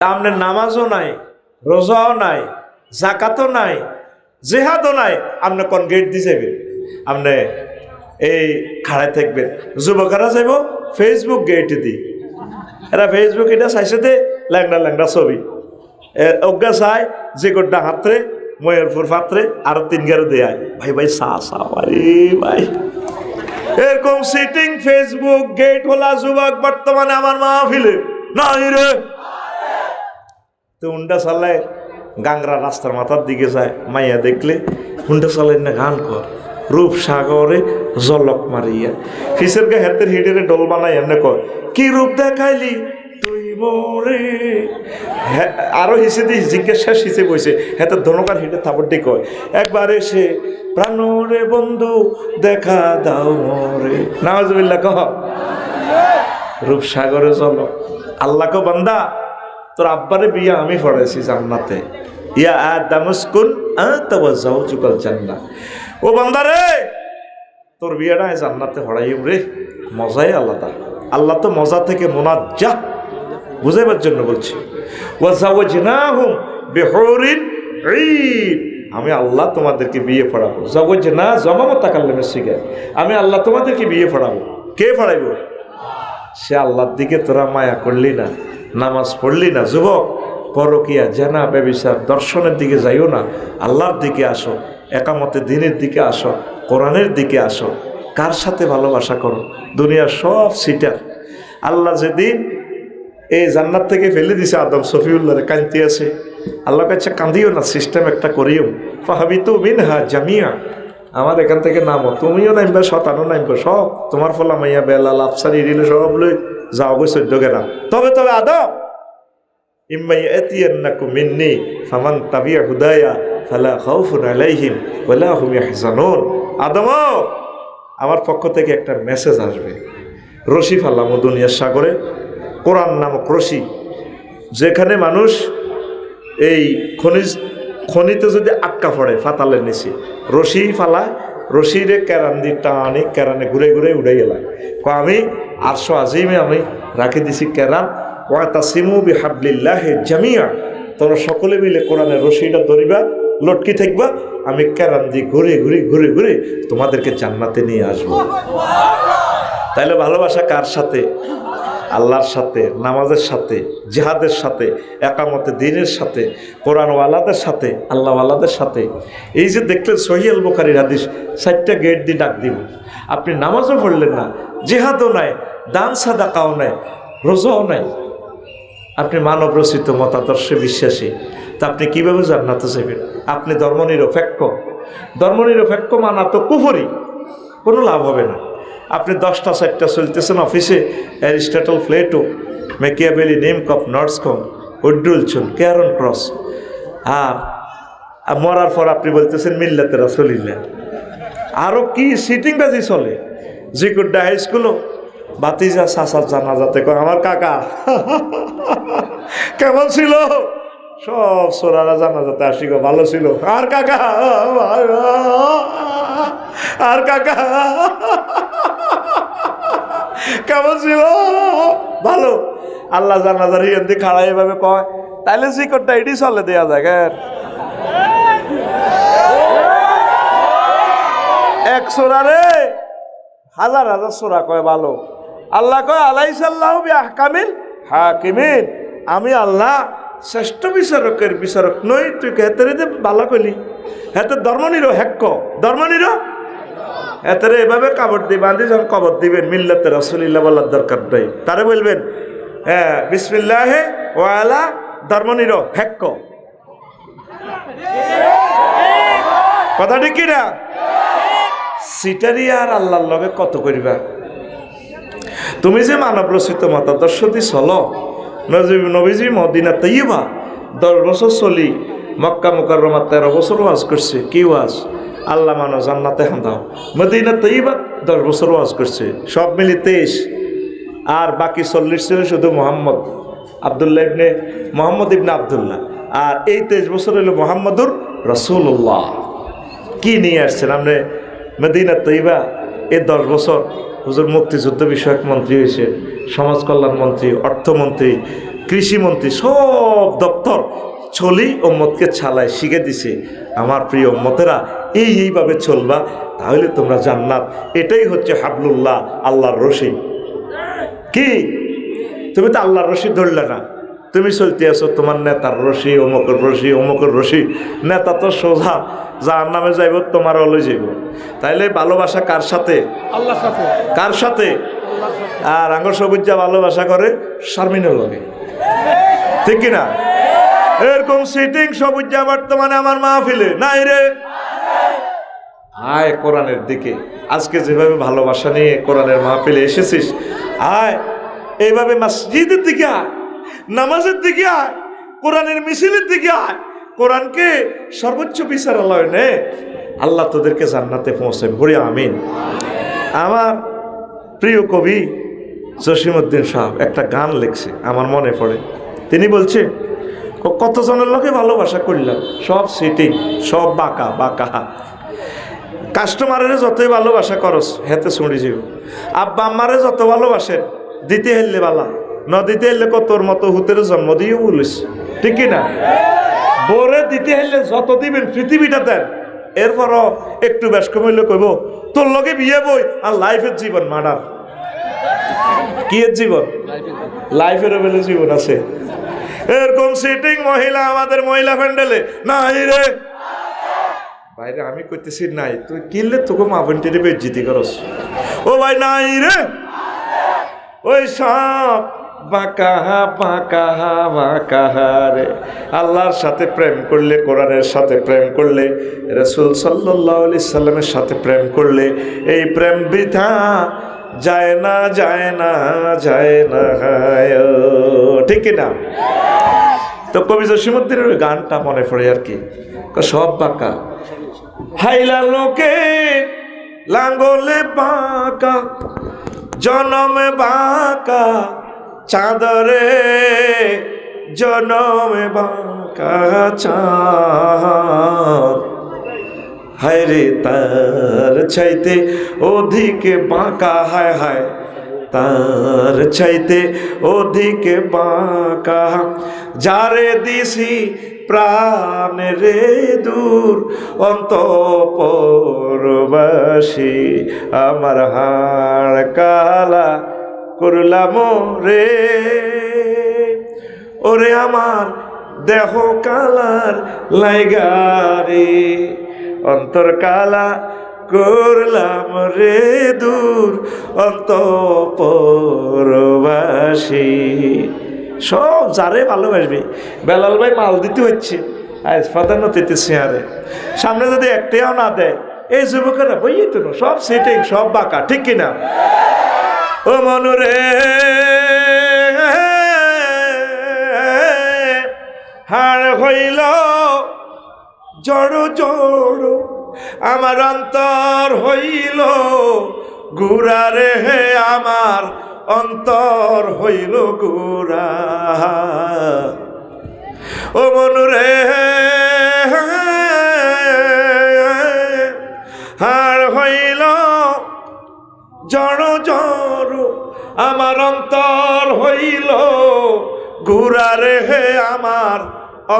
আপনার নামাজও নাই, রোজাও নাই, জাকাতও নাই, জেহাদও নাই, আপনি কোন গেট দিয়ে যাবেন? আপনি এই খাড়ায় থাকবেন। যুবকেরা যাইব ফেসবুক গেট দি, এরা ফেসবুক এটা চাইছে দে ল্যাংড়া ল্যাংড়া ছবি অজ্ঞা চাই যে গোটা হাতরে ময়ূরপুর পাত্রে আরো 3 গেরো দেয়। ভাই ভাই সা ভাই এরকম সিটিং ফেসবুক গেট খোলা যুবক বর্তমানে আমার মাহফিলে নাই রে। তো হুন্ডা চালায় গাংরা রাস্তার মাথার দিকে যায়, মাইয়া দেখলে হুন্ডা চালায় না গান কর রূপসাগরে জলক মারিয়া ফিসের গে হাতের হিডেরে ডোল বানাই এমনি কর কি রূপ দেখাইলি তুই মোরে। আরো হিসে দিয়ে জিজ্ঞাসা হিসে বইছে হাতে ধনকার হিডে থাপড়টি কয় একবার এসে প্রাণরে বন্ধু দেখা দাও মোরে। নাউজুবিল্লাহ কহ। রূপসাগরে জলক। আল্লাহ কো বান্দা তোর আব্বারে বিয়া আমি পড়াইছি জান্নাতে, ইয়া আদামুসকুন আনতা ওয়া যাওজুকাল জান্নাহ। ও বান্দা রে তোর বিয়াটা জান্নাতে পড়াইম রে, মজাই আলাদা। আল্লাহ তো মজা থেকে মুনাজ্জাহ, বুঝাইবার জন্য বলছি। ওয়া যাওয়াজনাহুম বিহুরিন ঈন, আমি আল্লাহ তোমাদেরকে বিয়ে পড়াবো। যাওয়াজনা জমামত তাকাল্লামে শিখে, আমি আল্লাহ তোমাদেরকে বিয়ে পড়াবো। কে পড়াইব? সে আল্লাহর দিকে তোরা মায়া করলি না, নামাজ পড়লি না। যুবক পরকিয়া জানা ব্যভিচার দর্শনের দিকে যাইও না, আল্লাহর দিকে আসো, একামতে দিনের দিকে আসো, কোরআনের দিকে আসো। কার সাথে ভালোবাসা করো? দুনিয়ার সব সিটার। আল্লাহ যেদিন এই জান্নাত থেকে ফেলে দিছে আদম সফিউল্লাহরে কাঁদতে আছে, আল্লাহ কাছে কাঁদিও না, সিস্টেম একটা করিও। ফাহাবিতু মিনহা জামিয়া, আমার এখান থেকে নামো, তুমিও নামবে, শতানও নামবে, সব তোমার ফলা মাইয়া বেলাল আফসারি দিলে সব লই যাও গো 14 গেরাম। তবে আদম ইম্মা ইয়াতিয়ান্নাকুম মিন্নি ফামান তাবিআ হুদায়া ফালা খাউফুন আলাইহিম ওয়ালা হুম ইয়াহজানুন। আদম আমার পক্ষ থেকে একটা মেসেজ আসবে, রশি ফালাম দুনিয়ার সাগরে, কোরআন নামক রশি, যেখানে মানুষ এই খনিতে যদি আটকা পড়ে ফাতালের নিচে, রশি ফালায়, রশিরে কেরান দিয়ে টানি, কেরানে ঘুরে ঘুরে উড়ে গেলাম। আমি আরশো আজিমে আমি রাখি দিছি কেরান। ওয়াতাসিমু বিহাবলিল্লাহি জামিয়া, তোমরা সকলে মিলে কোরআনের রশিটা ধরিবা, লটকি থাকবা, আমি কেরান দিয়ে ঘুরে ঘুরে ঘুরে ঘুরে তোমাদেরকে জান্নাতে নিয়ে আসবো। তাইলে ভালোবাসা কার সাথে? আল্লাহর সাথে, নামাজের সাথে, জিহাদের সাথে, একামতে দিনের সাথে, কোরআনওয়ালাদের সাথে, আল্লাহওয়ালাদের সাথে। এই যে দেখলেন সহিহ আল বুখারীর হাদিস, 4টা গেট দিয়ে ডাক দিব। আপনি নামাজও পড়লেন না, জিহাদও নাই, দান সাদাকাও নাই, রোজাও নাই, আপনি মানব রচিত মতাদর্শে বিশ্বাসী, তা আপনি কীভাবে জান্নাতে যাবেন? আপনি ধর্মনিরপেক্ষ। ধর্মনিরপেক্ষ মানা তো কুফরি, কোনো লাভ হবে না। আপনি 10টা 4টা চলতেছেন অফিসে, অ্যারিস্টটল, প্লেটো, ম্যাকিয়াভেলি, নিমকপ, নর্সকম, উড্ডুলচুন, ক্যারন ক্রস, আর মরার পর আপনি বলতেছেন মিল্লাতে রাসূলিল্লাহ। আরও কি সিটিংবাজি চলে। জিকুড্ডা হাই স্কুলও বাতিজা চাচার জানাজাতে কয় আমার কাকা কেমন ছিল, সব সোরারা জানাজাতে আসি গো ভালো ছিল, আর কাকা আর কাকা কেমন ছিল, ভালো। আল্লাহ জানাজার হিন্দি খাড়া এভাবে কয়, তাইলে জিকুড্ডা এটি চলে দেয়া যায়। এক সোরারে হাজার হাজার সোরা কয় ভালো। আল্লাহ কয় আলাইসাল্লাহু বিআহকামিল হাকিমিন, আমি আল্লাহ শ্রেষ্ঠ বিচারকের বিচারক নই, তুই হেতেরে যে ভালো কইলি, হেতে ধর্মনিরপেক্ষ, হেতেরে এভাবে কাবর দিয়ে বাঁধি যখন কবর দিবেন মিল্লাতে রাসূলিল্লাহ বলার দরকার নেই, তারে বলবেন হ্যাঁ বিসমিল্লাহে ওয়া আলা ধর্মনিরপেক্ষ। কথা ঠিক কিনা? সিটারি আর আল্লাহর লগে কত করিবা? তুমি যে মানব রচিত মতাদর্শ দিয়ে চলো, নবীজি মদিনা তৈয়বা 10 বছর চলি, মক্কা মুকাররমা 13 বছর ওয়াজ করছে। কি ওয়াজ? আল্লাহ মানো জান্নাতে হাঁদাও। মদিনা তৈয়বা 10 বছর ওয়াজ করছে, সব মিলি 23, আর বাকি 40 ছিল শুধু আব্দুল্লাহ ইবনে মোহাম্মদ ইবনে আবদুল্লাহ, আর এই 23 বছর হলো মুহাম্মদুর রাসূলুল্লাহ। কি নিয়ে আসছেন আপনি মদিনা তৈয়বা? এই 10 বছর হুজুর মুক্তিযুদ্ধ বিষয়ক মন্ত্রী হয়েছে, সমাজ কল্যাণ মন্ত্রী, অর্থমন্ত্রী, কৃষিমন্ত্রী সব দপ্তর চলি উম্মতকে ছালায় শিখে দিছে। আমার প্রিয় উম্মতেরা, এইভাবে চলবা, তাহলে তোমরা জান্নাত। এটাই হচ্ছে হাবলুল্লাহ, আল্লাহর রশি। কি তুমি তো আল্লাহর রশি ধরলে না, তুমি চলতে আছো তোমার নেতার রশি, অমুকের রশি, অমুকের রশি। নেতা তো সোজা যার নামে যাইব তোমার লই যাইব। তাইলে ভালোবাসা কার সাথে? আল্লাহর সাথে। কার সাথে? আর আঙ্গর সবুজ যা ভালোবাসা করে শারমিনের লগে, ঠিক কিনা? এরকম সিটিং সবুজ যা বর্তমানে আমার মাহফিলে নাই রে। আয় কোরআনের দিকে, আজকে যেভাবে ভালোবাসা নিয়ে কোরআনের মাহফিলে এসেছিস, আয় এইভাবে মসজিদের দিকে আয়, নামাজের দিকে আয়, কোরআনের মিছিলের দিকে আয়। কোরআনকে সর্বোচ্চ বিচারালয় নে, আল্লাহ তোদেরকে জান্নাতে পৌঁছাবে। বলি আমিন। আমার প্রিয় কবি জসিমউদ্দিন সাহেব একটা গান লিখছে, আমার মনে পড়ে। তিনি বলছে, কতজনের লোকে ভালোবাসা করলাম, সব সিটিং, সব বাঁকা বাঁকা। কাস্টমারের যতই ভালোবাসা করস হেতে শুনি যাব। আব্বা আম্মারে যত ভালোবাসেন, দিতে হেললে বালা, ন দিতে হেললে তোর মতো হুতের জন্ম দিয়েও বলিস, ঠিক কিনা? বোরে দিতে হেললে যত দিবেন পৃথিবীটা দেন, এরপরও একটু বেশ কমাইলে কইব তোর লগে বিয়ে বই আর লাইফের জীবন মার্ডার। কি এর জীবন? লাইফের বেলে জীবন আছে। এরকম সিটিং মহিলা আমাদের মহিলা প্যান্ডেলে নাই রে। বাইরে আমি করতেছি নাই, তুই কিনলে তোকে মা বোনটির বেজ্জিতি করস। ও ভাই নাই রে। ওই সব বাঁকা বাঁকা বাঁকা রে। আল্লাহর সাথে প্রেম করলে, কোরআনের সাথে প্রেম করলে, রাসূল সাল্লাল্লাহু আলাইহি সাল্লামের সাথে প্রেম করলে, এই প্রেম বৃথা যায় না, যায় না, যায় না, ঠিক কিনা? তো কবি জসিমউদ্দিনের গানটা মনে পড়ে আর কি, সব বাঁকা হাইলা লোকে লাঙ্গলে বাঁকা, জনমে বাঁকা চাঁদরে, জনমে বাঁকা চাঁদ। হায় রে তার চাইতে অধিকে বাঁকা, হায় হায় তার চাইতে অধিকে বাঁকা, যারে দিছি প্রাণ রে দূর অন্তঃপুরবাসী, আমার হাড় কালা করলাম রে। ওরে আমার দেহ কালার লাইগারে, অন্তর কালা করলাম রে দূর অন্তঃপুরবাসী। সব যারে ভালোবাসবি। বেলাল ভাই মাল দিতে হচ্ছে আজ প্রাধান্য দিতেছে, আরে সামনে যদি একটাও না দেয়, এই যুবকেরা বইয়ে তো সব সিটিং, সব বাঁকা, ঠিক কিনা? ও মনুরে হাড় হইল জড় জড়, আমার অন্তর হইল গুড়া রে, হে আমার অন্তর হইল গুড়া। ও মনুরে হাড় হইল জড় জড়, আমার অন্তর হইল গুড়া রে, হে আমার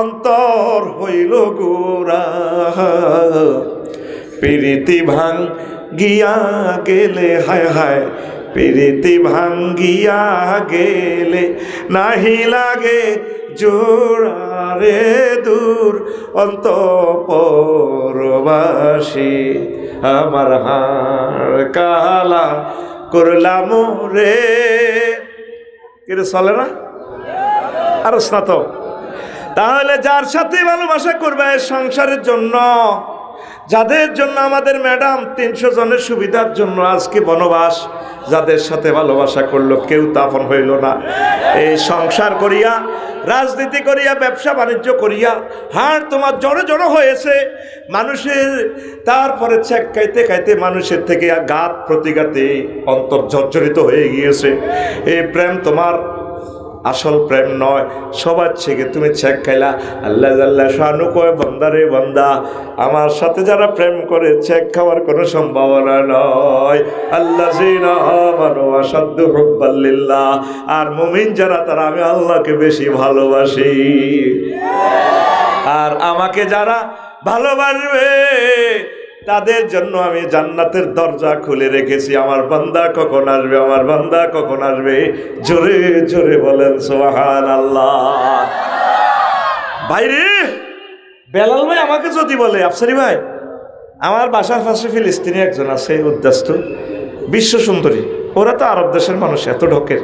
অন্তর হইল গুড়া। প্রীতি ভাঙ্গিয়া গেলে, হায় হায় প্রীতি ভাঙ্গিয়া গেলে, নাহি লাগে জোড়া রে দূর অন্তঃপুরবাসী, আমার হাড় কালা করলাম রে। কিন্তু চলে না আর স্নাত। তাহলে যার সাথে ভালোবাসা করবে সংসারের জন্য, যাদের জন্য আমাদের ম্যাডাম 300 জনের সুবিধার জন্য আজকে বনবাস, যাদের সাথে ভালোবাসা করলো কেউ তো আপন হইল না। এই সংসার করিয়া, রাজনীতি করিয়া, ব্যবসা বাণিজ্য করিয়া হাড় তোমার জড়ো জড়ো হয়েছে মানুষের। তারপরে চেক খাইতে খাইতে মানুষের থেকে ঘাত প্রতিঘাতে অন্তর জর্জরিত হয়ে গিয়েছে। এই প্রেম তোমার আসল প্রেম নয়, সবার থেকে তুমি চেক খাইলা। আল্লাহ জাল্লা শানু কয়, বান্দারে বান্দা, আমার সাথে যারা প্রেম করে চেক খাওয়ার কোনো সম্ভাবনা নয়। আল্লাযিনা আমানু আশাদ্দু হুব্বাল লিল্লাহ, আর মুমিন যারা তারা আমি আল্লাহকে বেশি ভালোবাসি। আর আমাকে যারা ভালোবাসবে তাদের জন্য আমি জান্নাতের দরজা খুলে রেখেছি। আমার বান্দা কখন আসবে, আমার বান্দা কখন আসবে? জোরে জোরে বলেন সুবহানাল্লাহ। ভাইরে, বেলাল ভাই আমাকে যদি বলে, আফসারি ভাই আমার বাসার পাশে ফিলিস্তিনি একজন আছে উদ্দাস্ত, বিশ্ব সুন্দরী, ওরা তো আরব দেশের মানুষ, এত ঢকের।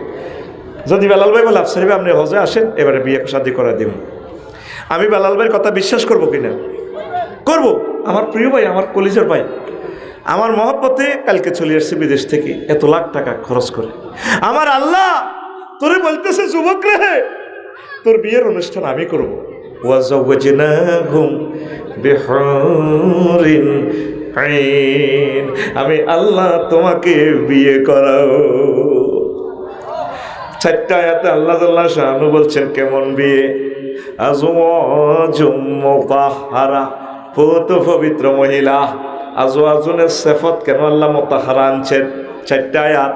যদি বেলাল ভাই বলে, আফসারি ভাই আপনি হজে আসেন, এবারে বিয়ে শাদী করে দিব, আমি বেলাল ভাইয়ের কথা বিশ্বাস করবো কিনা? করবো। আমার প্রিয় ভাই, আমার কলিজার ভাই, আমার মহব্বতে কালকে চলে আসছে বিদেশ থেকে এত লাখ টাকা খরচ করে। আমার আল্লাহ তোরে বলতেছে, যুবক রে, তোর বিয়ের অনুষ্ঠান আমি করবো। ওয়াজাওয়াজনাহুম বিহুরিন আইন, আমি আল্লাহ তোমাকে বিয়ে করাও। চারটা আয়াতে আল্লাহ জাল্লা শানু বলছেন কেমন বিয়ে। আজওয়াজুম মুতাহহারা, পবিত্র মহিলা। আজওয়াজুনের সিফাত কেন আল্লাহ মুতাহহারা আনছেন? চারটা আয়াত।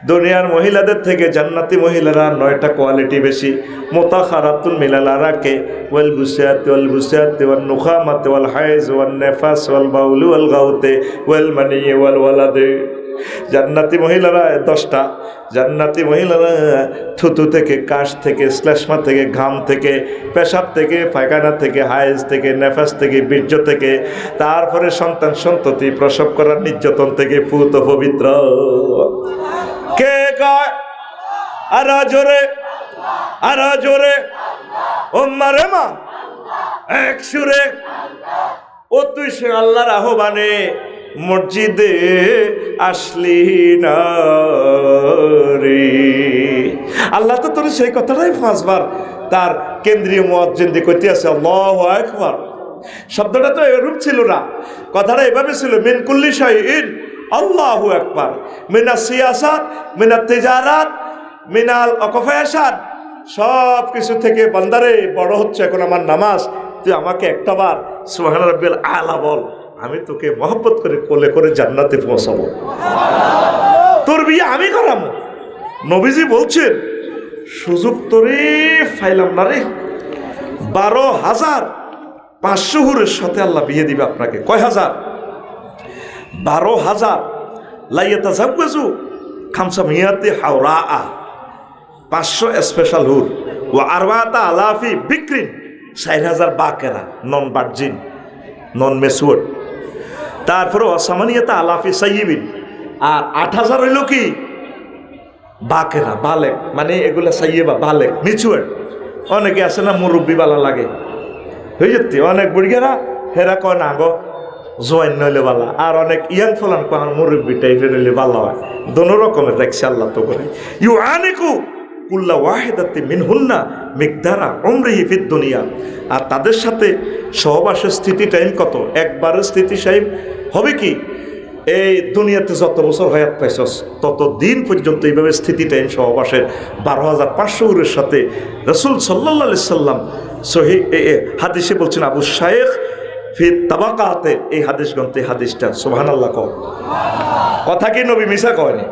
দুনিয়ার মহিলাদের থেকে জান্নাতি মহিলারা 9টা কোয়ালিটি বেশি। মুতাহহারাতুন মিনাল আরাকে ওয়াল বুসাত ওয়াল বুসাত ওয়ান নুখামাত ওয়াল হাইজ ওয়ান নিফাস ওয়াল বাউল ওয়াল গাউতে ওয়াল মানি ওয়াল ওয়ালাদে। জান্নাতি মহিলারা 10টা। জান্নাতি মহিলারা থুতু থেকে, কাশ থেকে, শ্লেষ্মা থেকে, ঘাম থেকে, পেশাব থেকে, পায়খানা থেকে, হাইজ থেকে, নেফাস থেকে, বীর্য থেকে, তারপরে সন্তান সন্ততি প্রসব করার নির্যাতন থেকে পুত পবিত্র। কে কয়? আর জোরে, আর জোরে, ওম্মারে মা এক সুরে। ও তুই সে আল্লাহর আহ্বানে মসজিদে আসলি না রে। আল্লাহ তো তোর সেই কথাটাই 5 বার তার কেন্দ্রীয় মুয়াজ্জিন দিয়ে কইতে আছে, আল্লাহু আকবার। শব্দটা তো এরূপ ছিল না, কথাটা এভাবে ছিল, মিন কুল্লি শাইইন আল্লাহু আকবার, মিনাস সিয়াসাত, মিনাত তিজারাত, মিনাল অকফায়াসাত, সব কিছু থেকে বান্দারে বড় হচ্ছে এখন আমার নামাজ। তুই আমাকে একটা বার সুবহান রাব্বিল আলা বল, আমি তোকে মহব্বত করে কোলে করে জান্নাতে পৌঁছাবো, তোর বিয়ে আমি করাবো। নবীজি বলছেন, সুযোগ তোরে ফাইলাম না রে। 12,500 হুরের সাথে আল্লাহ বিয়ে দিবে আপনাকে। কয় হাজার? 12,000। লাইয়াতা জাবগেজু খামসা মিয়াতে হাওরা 500 স্পেশাল হুর ও আরবাতা আলাফি বিক্রিন 4,000 বাকেরা, নন ভার্জিন, নন মেচুয়ার্ড। তারপরে অসামানিয়াতা আলাফি সাইয়িবিন, আর 8,000 হইল কি বাকেরা, বালেক, মানে এগুলা সাইয়েবা, বালেক, মিচুয়ার্ড। অনেকে আছে না মুরব্বী বালা লাগে, হয়ে যেতে অনেক বুড়িয়ারা হেরা কয় না গো জোয়ান নইলে বালা, আর অনেক ইয়াং ফলান কয় আমার মুরব্বী টাইপের নইলে বালা হয়। দোনো রকমের দেখছে আল্লাহ তো করে। ইউ আনিকু কুল্লা ওয়াহিদাতি মিনহুন্না মিকদারা উমরিহি ফিদ দুনিয়া। আর তাদের সাথে সহবাসের স্থিতি টাইম কত? একবারের স্থিতি টাইম হবে কি, এই দুনিয়াতে যত বছর হায়াত পাইছস তত দিন পর্যন্ত এইভাবে স্থিতি টাইম সহবাসের 12,500 হুরের সাথে রাসূল সাল্লাল্লাহু আলাইহি সাল্লাম সহি হাদিসে বলছেন, আবু শাইখ ফি তাবাকাতে, এই হাদিস গ্রন্থে হাদিসটা। সুবহানাল্লাহ কও। কথা কি নবী মিশা কয়নি?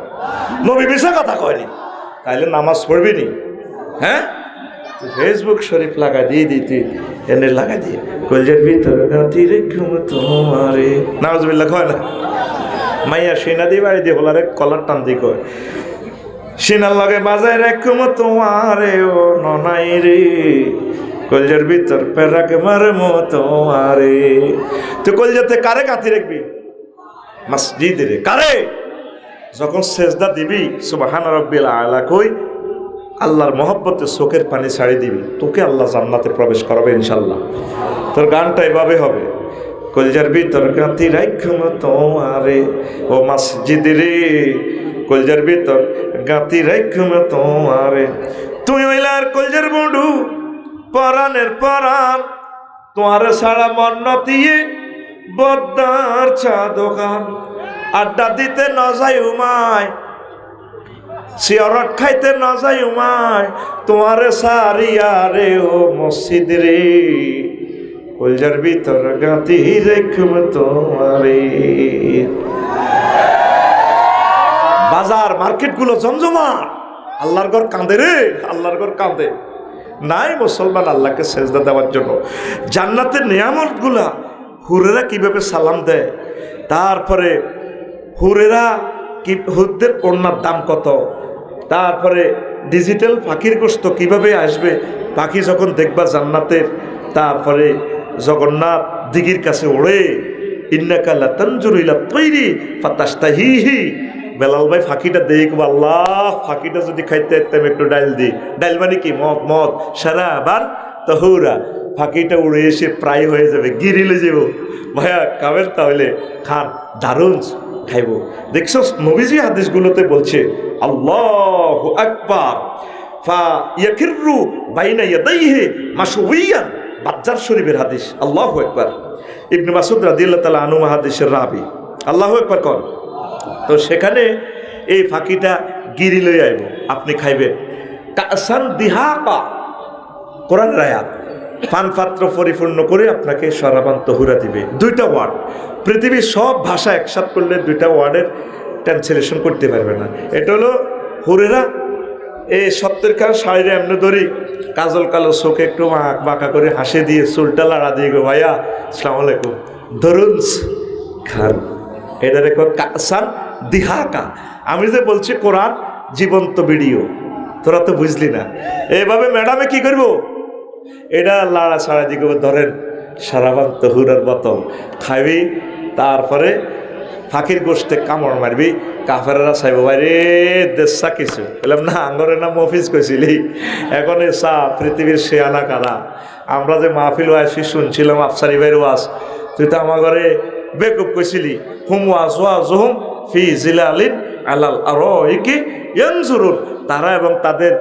নবী মিশা কথা কয়নি। তাইলে নামাজ পড়বি নি? হ্যাঁ, ফেসবুক শরীফ লাগা দিয়ে দিতি, এনে লাগা দিয়ে কলজের ভিতর গাতি রেখুম তোমারে, নাউজুবিল্লাহ কয় না? মাইয়া সিনা দিয়ে বাড়ি দিয়ে বলারে কলার টান দিয়ে কয়, সিনার লগে বাজায় রেখুম তোমারে ও ননাই রে, কলজের ভিতর পেরাক মারমো তোমারে। তুই কলজাতে কারে গাতি রাখবি? মসজিদে রে। কারে? যখন সেজদা দিবি সুবহান রাব্বিল আলা কই আল্লাহর মহব্বতে চোখের পানি ছাড়ি দিবি, তোকে আল্লাহ জান্নাতে প্রবেশ করাবে ইনশাল্লাহ। তোর গানটা এভাবে হবে, কলজার ভিতর গাঁথি রাইখুম তোমারে ও মসজিদে রে, কলজার ভিতর গাঁথি রাইখুম তোমারে। তুই হইলার কলজার বন্ধু, পরাণের পরাণ, তোমার সারা মন দিয়ে বদ্দার চা দোকান, আড্ডা দিতে ন যাই উমায়, সিয়ারত খাইতে না যাই উমায় তোমারে সারিয়া রে ও মসজিদ রে কলজার ভিতর গাতি রেখব তোমারে। বাজার মার্কেটগুলো জমজমা, আল্লাহর ঘর কাঁদে রে, আল্লাহর ঘর কাঁদে। নাই মুসলমান আল্লাহকে সেজদা দেওয়ার জন্য। জান্নাতের নিয়ামতগুলা হুরেরা কিভাবে সালাম দেয়, তারপরে হুরেরা কি, হুরদের ওড়নার দাম কত, তারপরে ডিজিটাল পাখির গোশত কিভাবে আসবে, পাখি যখন দেখবা জান্নাতের, তারপরে জগন্নাথ দিঘির কাছে ওড়ে, ইন্নাকা লাতানজুরু ইলা তৈরি ফাতাশতাহিহি। বেলাল ভাই ফাঁকিটা দেখবো, আল্লাহ ফাঁকিটা যদি খাইতে একদম একটু ডাইল দিই, ডাইল মানে কি মদ, মদ সারা আবার তহুরা, ফাঁকিটা উড়ে এসে প্রায় হয়ে যাবে, গিরিলে যাব ভাইয়া খাবেন তাহলে খান, দারুণ খাইব। দেখছো নবীজি হাদিসগুলোতে বলছে আল্লাহু আকবার ফা ইয়াকিরু বাইনা ইয়াদাইহি মাশউইয়ান, বাজ্জার শরীফের হাদিস। আল্লাহু আকবার। ইবনে মাসউদ রাদিয়াল্লাহু তাআলা আনহু হাদিসের রাবি। আল্লাহু আকবার কর। তো সেখানে এই ফাঁকিটা গিরি লই আইব, আপনি খাইবেন। কাসান দিহাকা, কোরআনের আয়াত, পানপাত্র পরিপূর্ণ করে আপনাকে শরাবান তহুরা দিবে। দুইটা ওয়ার্ড, পৃথিবীর সব ভাষা একসাথ করলে দুইটা ওয়ার্ডের ট্রান্সলেশন করতে পারবে না। এটা হলো হুরেরা এই সত্তর কাল শাড়িরে এমনি ধরি, কাজল কালো চোখে একটু বাঁকা করে হাসে দিয়ে চুলটা লাড়া দিয়ে গো ভাইয়া আসসালামু আলাইকুম ধরুন খান। এটা রেখো কাসান দিহাকা। আমি যে বলছি কোরআন জীবন্ত ভিডিও, তোরা তো বুঝলি না। এইভাবে ম্যাডামে কি করবো, এটা লাড়া ছাড়া দিকে ধরেন সারাবান তহুরার বোতল খাইবি, তারপরে ফাঁকির গোষ্ঠে কামড় মারবি, কাফেরা চাইব ভাই রে দেশা কিছু বললাম না, আঙ্গরের নাম মফিজ কইছিলি, এখন এ চা পৃথিবীর শেয়ানা কারা। আমরা যে মাহফিল ওয়াসি শুনছিলাম আফসারি ভাইয়ের ওয়াজ, তুই তো আমার ঘরে বেকুব কইছিলি, হুম ওয়াজ হুম ফি জিলালিন আলাল আরাইকি ইয়ানজুরুন। তারা এবং তাদের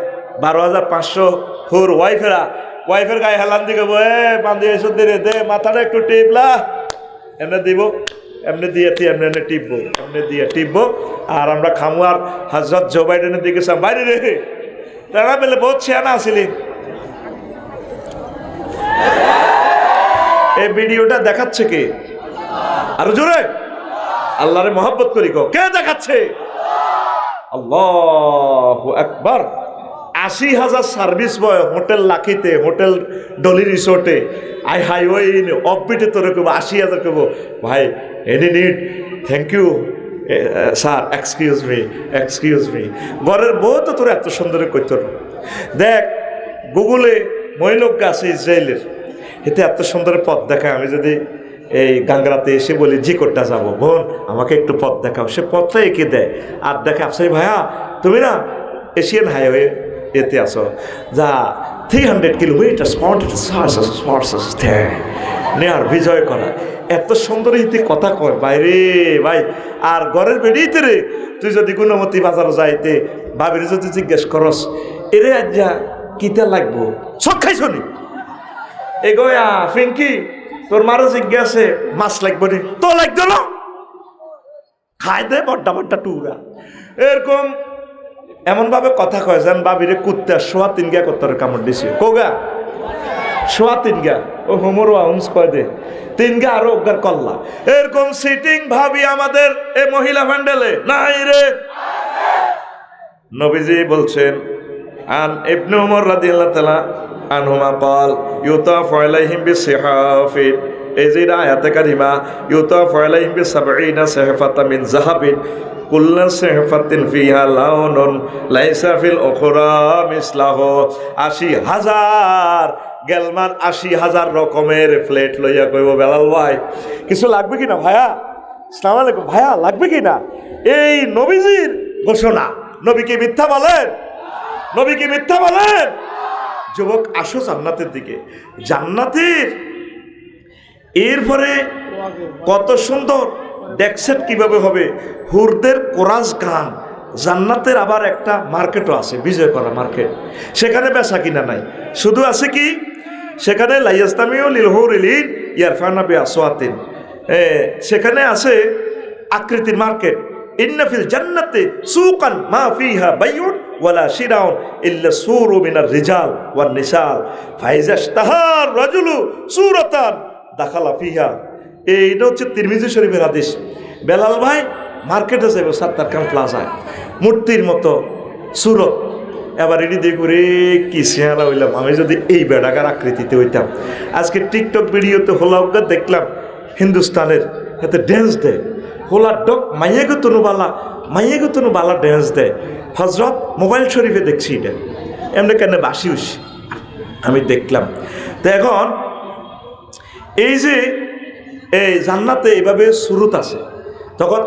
12,500 হুর ওয়াইফের গায়ে হেলান দিকে বান্ধি এসে দে মাথাটা একটু টিপলা, এমনি দিব, এমনি দিয়ে এমনি টিপবো, এমনি দিয়ে টিপবো, আর আমরা খামু। আর হজরত জো বাইডেনের দিকে সব বাইরে রে, তারা বেলে বহুত ছিয়ানা আসিলি। এই ভিডিওটা দেখাচ্ছে কে? আর জোরে আল্লাহরে মহব্বত করি গো, কে দেখাচ্ছে? আল্লাহু আকবার। 80,000 সার্ভিস বয় হোটেল লাখিতে, হোটেল ডলি রিসোর্টে, আই হাইওয়ে অফবিটে তোরে কেবো 80,000 কেবো ভাই any need thank you sir excuse me. ঘরের বউ তো তোর এত সুন্দর করত না। দেখ গুগলে মহিলোক আছে ইসরায়েলের, এতে এত সুন্দর পথ দেখায়। আমি যদি এই গাঙ্গরাতে এসে বলি জিকোটটা যাবো, বোন আমাকে একটু পথ দেখাও, সে পথটা এঁকে দেয় আর দেখে আফসারি ভাইয়া তুমি না এশিয়ান হাইওয়ে এতে আসো, যা 300 কিলোমিটার নেয়ার বিজয় করা। এত সুন্দর ইতি কথা কয় বাইরে ভাই। আর ঘরের বেরিয়েতে রে তুই যদি গুণমতী বাজারও যাইতে ভাবির যদি জিজ্ঞেস করস এরে আজ যা কিতা লাগবো, চোখ খাইছনি এগোয়া ফিঙ্কি তোর মারও জিজ্ঞাসে মাছ লাগবে নি, তো লাগতো না খাই দে বড্ডা টুরা। এরকম এমনভাবে কথা কয় যেন বাবিরে কুত্তা সোয়া 3 গা করতে কামড় দিছে, কোগা সোয়া 3 গা, ও হোমর আউন্স কয় দে 3 গা আরো অজ্ঞার কল্লা। এরকম সিটিং ভাবি আমাদের এই মহিলা প্যান্ডেলে নাই রে। নবীজি বলছেন আন ইবনে উমর রাদিয়াল্লাহু তাআলা আনহুমা قال يطاف عليهم بصحاف এই যে আয়াতে কারিমা يطاف عليهم ب70 صحفة من ذهب كل صحفة فيها لون ليس في الأخرى مثله। 80,000 গেলমান 80,000 রকমের প্লেট লইয়া কইব বেলাল ভাই কিছু লাগবে কিনা ভাইয়া, আসসালামু আলাইকুম ভাইয়া লাগবে কিনা। এই নবীজির ঘোষণা, নবী কি মিথ্যা বলেন? নবী কি মিথ্যা বলেন? যুবক আসো জান্নাতের দিকে, জান্নাতের এরপরে কত সুন্দর দেখছেন কিভাবে হবে হুরদের কোরাস গান। জান্নাতের আবার একটা মার্কেটও আছে, বিজয় করা মার্কেট, সেখানে বেচা কিনা নাই, শুধু আছে কি সেখানে লাইয়াস্তামিউ লিল হুরিলিন ইয়ারফানা বিআসওয়াতিন, সেখানে আছে আকৃতির মার্কেট, ইন্না ফিল জান্নাতি সুকান মা ফিহা বাইউন ওয়ালা শিরাউন ইল্লা সুরু মিনার রিজাল ওয়ান নিসাল ফাইজা ইশতাহার রাজুলু সূরাতান দাখালা ফিহা। এইটা হচ্ছে তিরমিজি শরীফের হাদিস। বেলাল ভাই মার্কেটে যাইব সাত্তার খান প্লাজায়, মূর্তির মতো সুরত, এবার এটি দিয়ে করে কি চেহারা হইলাম আমি যদি এই বেড়াকার আকৃতিতে হইতাম। আজকে টিকটক ভিডিওতে হোলাউকা দেখলাম হিন্দুস্তানের এতে ড্যান্স দেয়, হোলা ডক মাইয়ে গতনু বালা ড্যান্স দেয়। হজরত মোবাইল শরীফে দেখছি এটা, এমনি কেন বাসি উসি আমি দেখলাম। তো এখন এই যে এই জান্নাতে এইভাবে সুরত আছে, তখন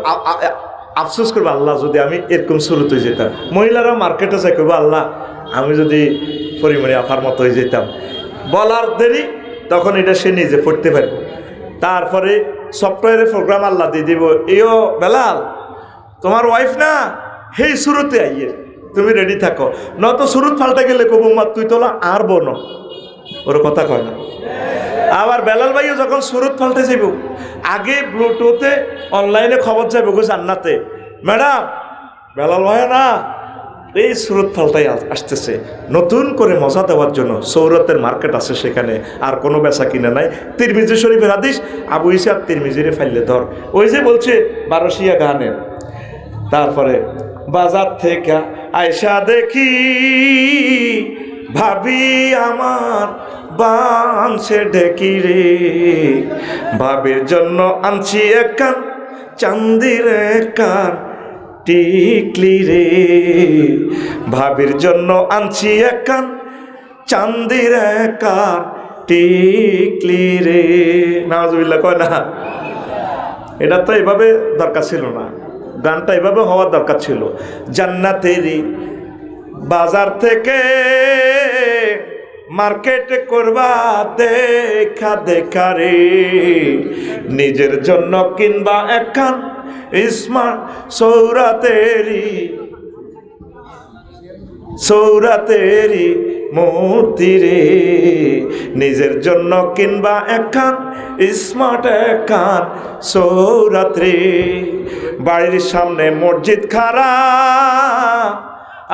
আফসোস করবো আল্লাহ যদি আমি এরকম শুরুত হয়ে যেতাম। মহিলারাও মার্কেটে যাই করবো আল্লাহ আমি যদি পরিমণি আফার মতো হয়ে যেতাম। বলার দেরি তখন এটা সে নিজে পড়তে পারবো। তারপরে সফটওয়্যারের প্রোগ্রাম আল্লাহ দিয়ে দিব, এও বেলাল তোমার ওয়াইফ না সেই শুরুতে আইয়ে তুমি রেডি থাকো, নত শুরুত ফাল্টা গেলে কবু মা তুই তোলা আর বোন ওর কথা কয় না। আবার বেলাল ভাইও যখন সুরত ফাল্টে যাইব, আগে ব্লুটুথে অনলাইনে খবর যাইব গো জান্নাতে, ম্যাডাম বেলাল ভাই না এই সুরত ফাল্টাই আসতেছে নতুন করে মজা দেওয়ার জন্য। সৌরতের মার্কেট আছে সেখানে, আর কোনো বেচা কিনে নাই। তিরমিজি শরীফের হাদিস, আবু ইসা তিরমিজিরে ফাইলে ধর, ওই যে বলছে বারোশিয়া গানের। তারপরে বাজার থেকে আয়সা দেখি ভাবি আমার বানছে ঢেকি রে, ভাবির জন্য আনছি একান চান্দির একান টিকলি রে, ভাবির জন্য আনছি একান চান্দির একান টিকলি রে। নাউজুবিল্লাহ কয় না, এটা তো এভাবে দরকার ছিল না, গানটা এভাবে হওয়ার দরকার ছিল। জান্নাতেরই বাজার থেকে মার্কেট করবা দেখা দেখা রে, নিজের জন্য কিনবা একখান স্মার্ট সৌরাতেরি মূর্তি রে, নিজের জন্য কিনবা একখান স্মার্ট একখান সৌরাত্রি। বাড়ির সামনে মসজিদ খাড়া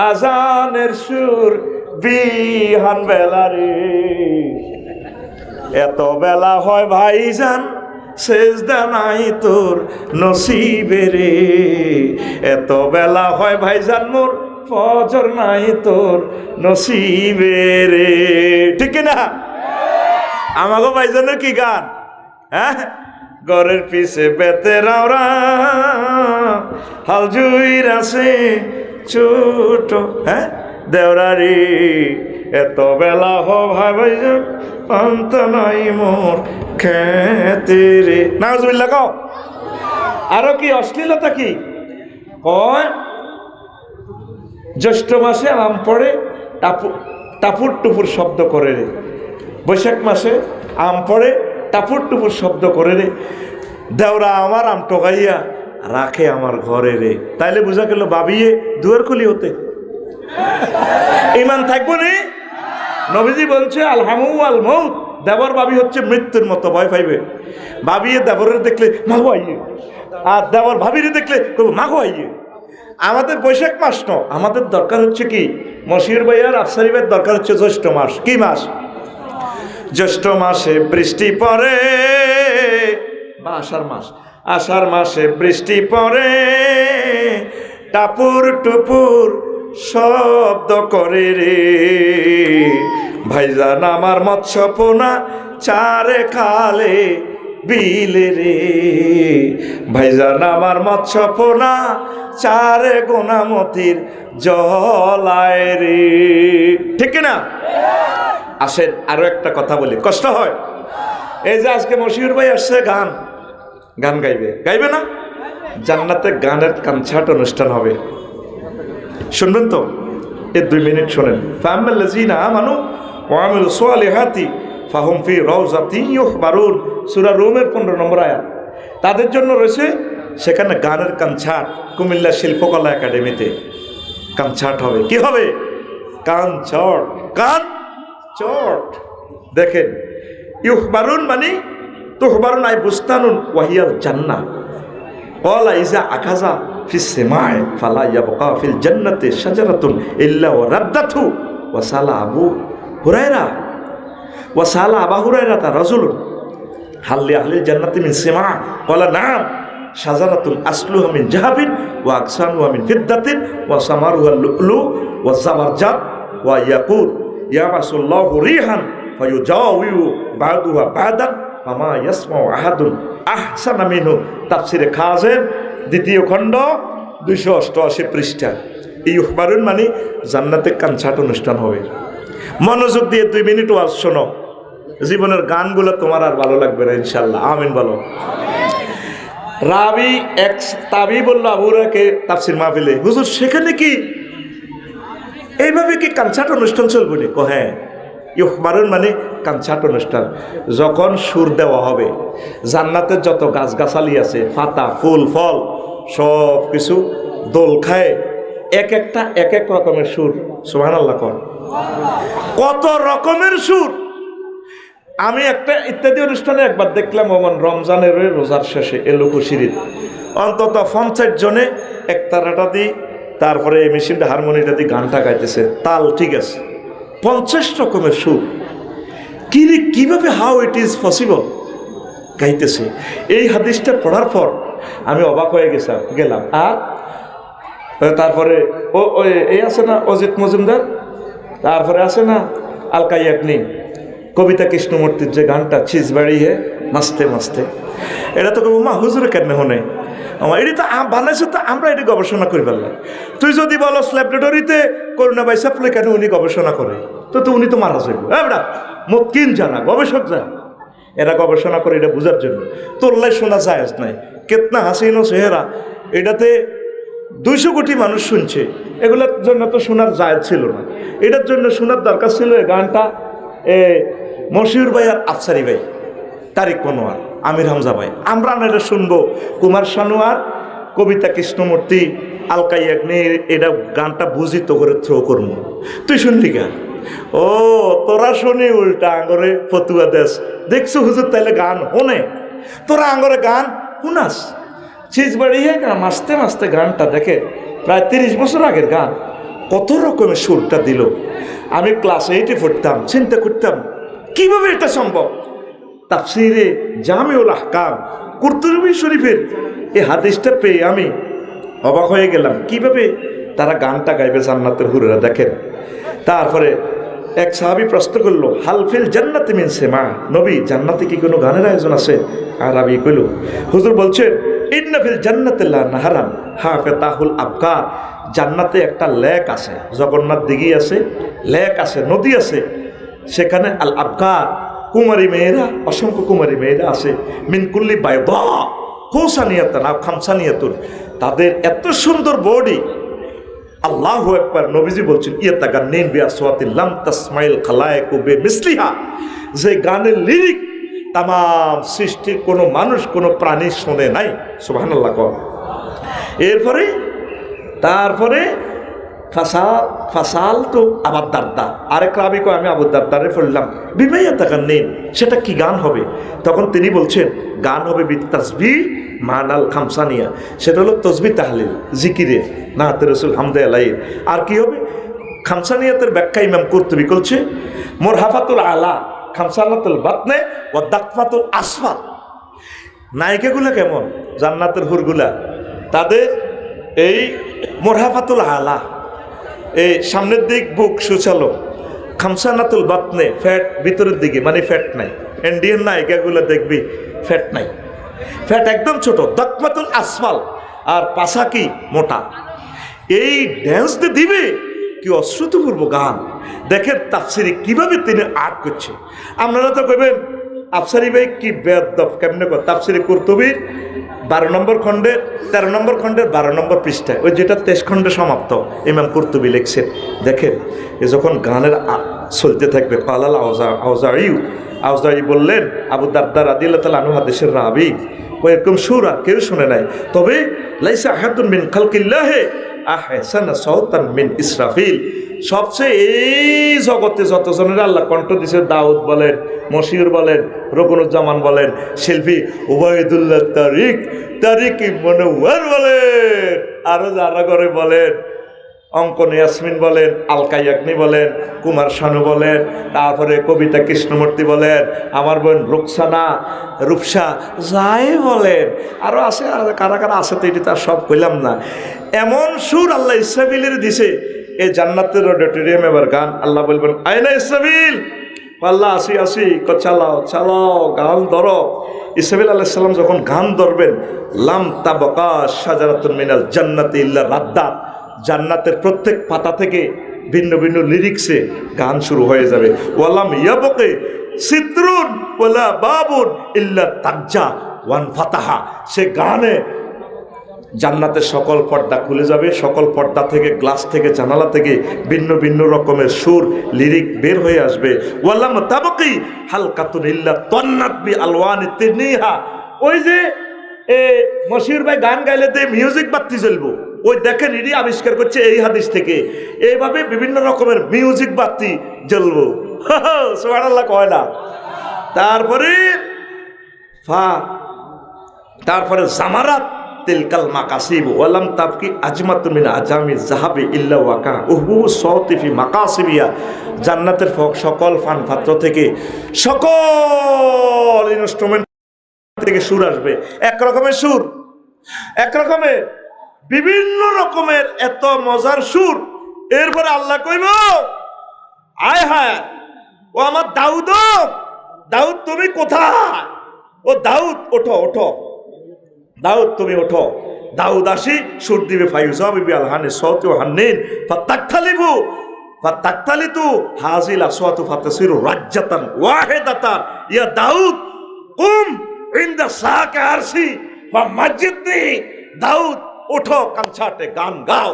আজানের সুর বিহান বেলা রে, এত বেলা হয় ভাইজান সেজদা নাই তোর নসিবে রে, এত বেলা হয় ভাইজান মোর ফজর নাই তোর নসিবে রে। ঠিক না? আমাকে ভাইজানের কি গান, হ্যাঁ ঘরের পিছে বেতেরাওরা হাল জুইর আছে ছোট, হ্যাঁ দেওরারি এত বেলা হো ভাই ভাইজান পান্ত নাই মোর খেতে রে। নাউজুবিল্লাহ কও। আরো কি অশ্লীলতা কি কয়, জ্যৈষ্ঠ মাসে আম পড়ে টাপুর টুপুর শব্দ করে রে, বৈশাখ মাসে আম পড়ে টাপুর টুপুর শব্দ করে রে, দেওরা আমার আম টোকাইয়া রাখে আমার ঘরে রে। তাইলে বোঝা গেল বাবিয়ে দুয়ার খুলি হতে ইমান থাকবো নি। নবীজি বলছে আলহামু আল মউত, দেবর বাবি হচ্ছে মৃত্যুর মতো ভয় পাইবে। বাবিয়ে দেবরের দেখলে মাগো আইয়ে, আর দেবর ভাবিরে দেখলে মাগো আইয়ে। আমাদের বৈশাখ মাস ন, আমাদের দরকার হচ্ছে কি মশির ভাইয়ার আফসারি ভাইয়ের দরকার হচ্ছে জ্যৈষ্ঠ মাস। কি মাস? জ্যৈষ্ঠ মাসে বৃষ্টি পড়ে, বা আষাঢ় মাস, আষাঢ় মাসে বৃষ্টি পড়ে টাপুর টুপুর শব্দ করে রে, ভাইজান আমার মৎস্য পোনা চারে খালে বিলে রে, ভাইজান আমার মৎস্য পোনা চারে গোনামতির জলায় রে। ঠিক না? আসেন আরো একটা কথা বলি, কষ্ট হয়। এই যে আজকে মশিউর ভাই আসছে গান গাইবে, গাইবে না? জান্নাতে গানের কনসার্ট অনুষ্ঠান হবে, শুনবেন তো? এই 2 মিনিট শোনেন। ফাআম্মাল্লাযীনা আমানু ওয়া আমিলুস সালিহাতি ফাহুম ফি রাউযাতিন ইউহবারুন, সূরা রুমের 15 নম্বর আয়াত। তাদের জন্য রয়েছে সেখানে গানের কনসার্ট। কুমিল্লা শিল্পকলা একাডেমিতে কনসার্ট হবে। কি হবে? কনসার্ট। দেখেন, ইউহবারুন মানে তুহবারুন আই বুস্তানুন ওয়াহিয়াল জান্নাহ, ক্বালা ইযা আকাযা ফিস সামা'i ফালা ইয়াবকা ফিল জান্নাতি শাজারাতুন ইল্লা ওয়া রাদ্দাতহু ওয়া সালা আবু হুরায়রা আবা হুরায়রা রাজুলুন হাল লি আহলিল জান্নাতি মিন সিমা ক্বালা না'ম শাজারাতুন আসলুহা মিন যাহাবিন ওয়া আকসানুহা মিন ফিদ্দাতিন ওয়া সামারুহা লু'লু ওয়া জাবারজাদ ওয়া ইয়াকুত ইয়াবাসুল্লাহু রিহান ফায়ুজাউয়ু বা'দুহা বা'দান ফামা ইয়াসমাউ আহাদুন আহসানা মিনহু। তাফসিরে খাযেন দ্বিতীয় খণ্ড 288 পৃষ্ঠা। এই ইউহবারুন মানে জান্নাতে কনসার্ট অনুষ্ঠান হবে। মনোযোগ দিয়ে 2 মিনিট ওয়াজ শোনো, জীবনের গানগুলো তোমার আর ভালো লাগবে না ইনশাআল্লাহ। আমিন বলো। রাবি এক তাবি বলল আবুরাকে তাফসির মাহফিলে, হুজুর সেখানে কি এইভাবে কি কনসার্ট অনুষ্ঠান চলবে না? হ্যাঁ, ইউহবারুন মানে কনসার্ট অনুষ্ঠান। যখন সুর দেওয়া হবে, জান্নাতের যত গাছগাছালি আছে, পাতা ফুল ফল সব কিছু দোল খায়, এক একটা এক এক রকমের সুর। সুবহানাল্লাহ কর, কত রকমের সুর। আমি একটা ইত্যাদি অনুষ্ঠানে একবার দেখলাম, ওমন রমজানের রোজার শেষে এলোকুশিরিত অন্তত 50 জনে একতারাটা দিই, তারপরে মেশিনটা হারমোনিয়ামটা দিয়ে গানটা গাইতেছে, তাল ঠিক আছে, 50 রকমের সুর। কিভাবে হাউ ইট ইজ পসিবল গাইতেছে। এই হাদিসটা পড়ার পর আমি অবাক হয়ে গেলাম। আর তারপরে এই আছে না অজিত মজুমদার, তারপরে আছে না আলকা ইয়াগনি, কবিতা কৃষ্ণমূর্তির যে গানটা ছিজবাড়ি হে মাস্তে মাস্তে, এটা তো মা হুজুরে কেন হনে আমার এটি তো বানাইছে, তো আমরা এটি গবেষণা করি পারলাম। তুই যদি বলো ল্যাবরেটরিতে করোনা ভাই সাপ্লাই কেন উনি গবেষণা করে, তো উনি তো মারা যাইব। এবার মতকিন জানা, গবেষক জানা, এরা গবেষণা করে এটা বোঝার জন্য। তোল্লাই শোনা জায়েজ নাই, কেতনা হাসিনো চেহারা, এটাতে 200 কোটি মানুষ শুনছে, এগুলোর জন্য তো শোনার জায়েজ ছিল না। এটার জন্য শোনার দরকার ছিল এই গানটা মশিউর ভাই আর আফসারি ভাই, তারিক মনোয়ার, আমির হামজা ভাই। আমরা না এটা শুনবো কুমার শানুয়ার, কবিতা কৃষ্ণমূর্তি, আলকা ইয়াগনি, এটা গানটা বুঝিত করে থ্রো করবো। তুই শুনলি গান, ও তোরা শুনি উল্টা আঙ্গরে ফতুয়া দেশ দেখছো হুজুর, তাইলে গান হোনে, তোরা আঙ্গরে গান শুনাস। চিজ বাড়িয়ে মাস্তে মাস্তে গানটা দেখে, প্রায় 30 বছর আগের গান, কত রকমের সুরটা দিল। আমি ক্লাস 8-এ পড়তাম, চিন্তা করতাম কিভাবে এটা সম্ভব। তাফসিরে জামিউল আহকাম কুরতুবী শরীফের এই হাদিসটা পেয়ে আমি অবাক হয়ে গেলাম, কিভাবে তারা গানটা গাইবে জান্নাতের হুরেরা। দেখেন, তারপরে এক সাহাবী প্রশ্ন করলো, হালফিল জান্নাতি মিন সিমা, নবী জান্নাতে কি কোনো গানের আয়োজন আছে? আর আমি কইল, হুজুর বলছেন ইন্না ফিল জান্নাতি লা নাহারান হাফাতাহুল আবকার, জান্নাতে একটা লেক আছে, জগন্নাথ দিঘি আছে, লেক আছে, নদী আছে, সেখানে আল আবকার কুমারী মেয়েরা, অসংখ্য কুমারী মেয়েরা আছে, মিনকুল্লি বাইদা খোসানিয়াতান আও খামসানিয়াতুন, তাদের এত সুন্দর বডি। আল্লাহু আকবার। নবীজি বলছেন ইয়াতাগান্নিন বিআসওয়াতিন লাম তাসমাইল খালায়েকু বিমিসলিহা, যে গানের লিরিক তাম সৃষ্টির কোনো মানুষ কোনো প্রাণী শোনে নাই। সুবহানাল্লাহ কর। তারপরে ফাসাল তো আবার দারদা, আরেক রাবি কয় আমি আবু দারদারে পড়লাম বিমাইয়া তাকান নেই, সেটা কি গান হবে? তখন তিনি বলছেন গান হবে বিতাসবিহ মানাল খামসানিয়া, সেটা হলো তসবিহ তাহলিল জিকিরে নাতে রাসূল হামদে আলাইহি। আর কি হবে? খামসানিয়াতের ব্যাখ্যা ইমাম কুরতুবী করছে মোরহাফাতুল আলা খামসানাতুল বাতনে ও দাকফাতুল আসফাল। নায়িকাগুলা কেমন? জান্নাতের হুরগুলা, তাদের এই মোরহাফাতুল আলা, এই সামনের দিক বুক সুচালো, খামসানাতুল বাতনে ফ্যাট ভিতরের দিকে, মানে ফ্যাট নাই। ইন্ডিয়ান নায়িকাগুলো দেখবি ফ্যাট নাই, ফ্যাট একদম ছোট, দাকফাতুল আসফাল, আর পাশা কি মোটা। এই ড্যান্স দিবে কি অশ্রুতপূর্ব গান। দেখেন তাফসিরে কিভাবে তিনি আর্ট করছে। আপনারা তো কইবেন আফসারি ভাই কি বেয়াদব কেমনে কর। তাফসিরে কুরতুবীর 12 নম্বর খণ্ডের 13 নম্বর খণ্ডের 12 নম্বর পৃষ্ঠায়, ওই যেটা 23 খণ্ডে সমাপ্ত, ইমাম কুরতুবী লিখছেন। দেখেন এ যখন গানের চলতে থাকবে, কালাল আউজাঈ বললেন, আবু দারদা রাদিয়াল্লাহু তাআলা আনহু হাদিসের রাবী, ওই এরকম সুর আর কেউ শুনে নাই। তবে লাইসা আহাদুন মিন খালকিল্লাহি আহসানা সাওতান মিন ইসরাফিল, সবচেয়ে এই জগতে যতজনের আল্লাহ কণ্ঠ দিছে, দাউদ বলেন, মশিউর বলেন, রকুনুজ্জামান বলেন, শিল্পী উবাইদুল্লাহ তারিক মনোয়ার বলেন, আরো যারা করে বলেন, অঙ্কন ইয়াসমিন বলেন, আলকা ইয়াগনি বলেন, কুমার শানু বলেন, তারপরে কবিতা কৃষ্ণমূর্তি বলেন, আমার বোন রুকসানা, রূপসা, যাই বলেন, আরো আছে, আর কারা কারা আছে তো এটি তার সব কইলাম না। এমন সুর আল্লাহ ইসরাফিলের দিছে, এই জান্নাতের অডিটোরিয়াম এবার গান আল্লাহ বলবেন, আয়না ইসরাফিল, আল্লাহ আসি আসি, চালাও চালাও, গান ধরো। ইসরাফিল আলাইহিস সালাম যখন গান ধরবেন, লাম তাবকা শাজারাতুন মিনাল জান্নাতি ইল্লা রাদ্দাত, জান্নাতের প্রত্যেক পাতা থেকে ভিন্ন ভিন্ন লিরিক্সে গান শুরু হয়ে যাবে। ওয়ালাম ইয়াবকে সিতরুন ওয়ালা বাবুন ইল্লা তাজ্জা ওয়ান ফাতাহা, সে গানে জান্নাতের সকল পর্দা খুলে যাবে, সকল পর্দা থেকে, গ্লাস থেকে, জানালা থেকে ভিন্ন ভিন্ন রকমের সুর লিরিক বের হয়ে আসবে। ওয়ালাম তাবকি হালকাতুন ইল্লা তান্নাত বি আলওয়ানি তিনিহা, ওই যে মশিউর ভাই গান গাইলে তো মিউজিক বাতি জ্বলবো, ওই দেখেন এটি আবিষ্কার করছে এই হাদিস থেকে, এইভাবে বিভিন্ন রকমের মিউজিক বাতি জ্বলবো। সুবহানাল্লাহ কয় না। তারপরে জামারাত তিলকাল মাকাসিব ওয়ালাম তাবকি আজমাতুন মিন আজামি যাহাবি ইল্লা ওয়াকা উহু সাওতি ফি মাকাসিবিয়া, জান্নাতের সকল ফান পাত্র থেকে, সকল ইনস্ট্রুমেন্ট থেকে সুর আসবে, এক রকমের সুর, এক রকমের বিভিন্ন রকমের এত মজার সুর। এরপরে আল্লাহ কইব, আয় হায় ও আমার দাউদ, দাউদ তুমি কোথায়? ও দাউদ ওঠো ওঠো, দাউদ তুমি ওঠো। দাউদ আসি সুর দিবে, ফায়ুজাবি আলহানে সাওতি হান্নিন ফাতাকতালিবু ফাতাকতালিতু হাজিল আসওয়াতু ফাতাসিরু রাজ্জাতান ওয়াহিদাতান, ইয়া দাউদ কুম ইনদা সাকা আরশি ফামাজিদনি, দাউদ ওঠো কনসার্টে গান গাও।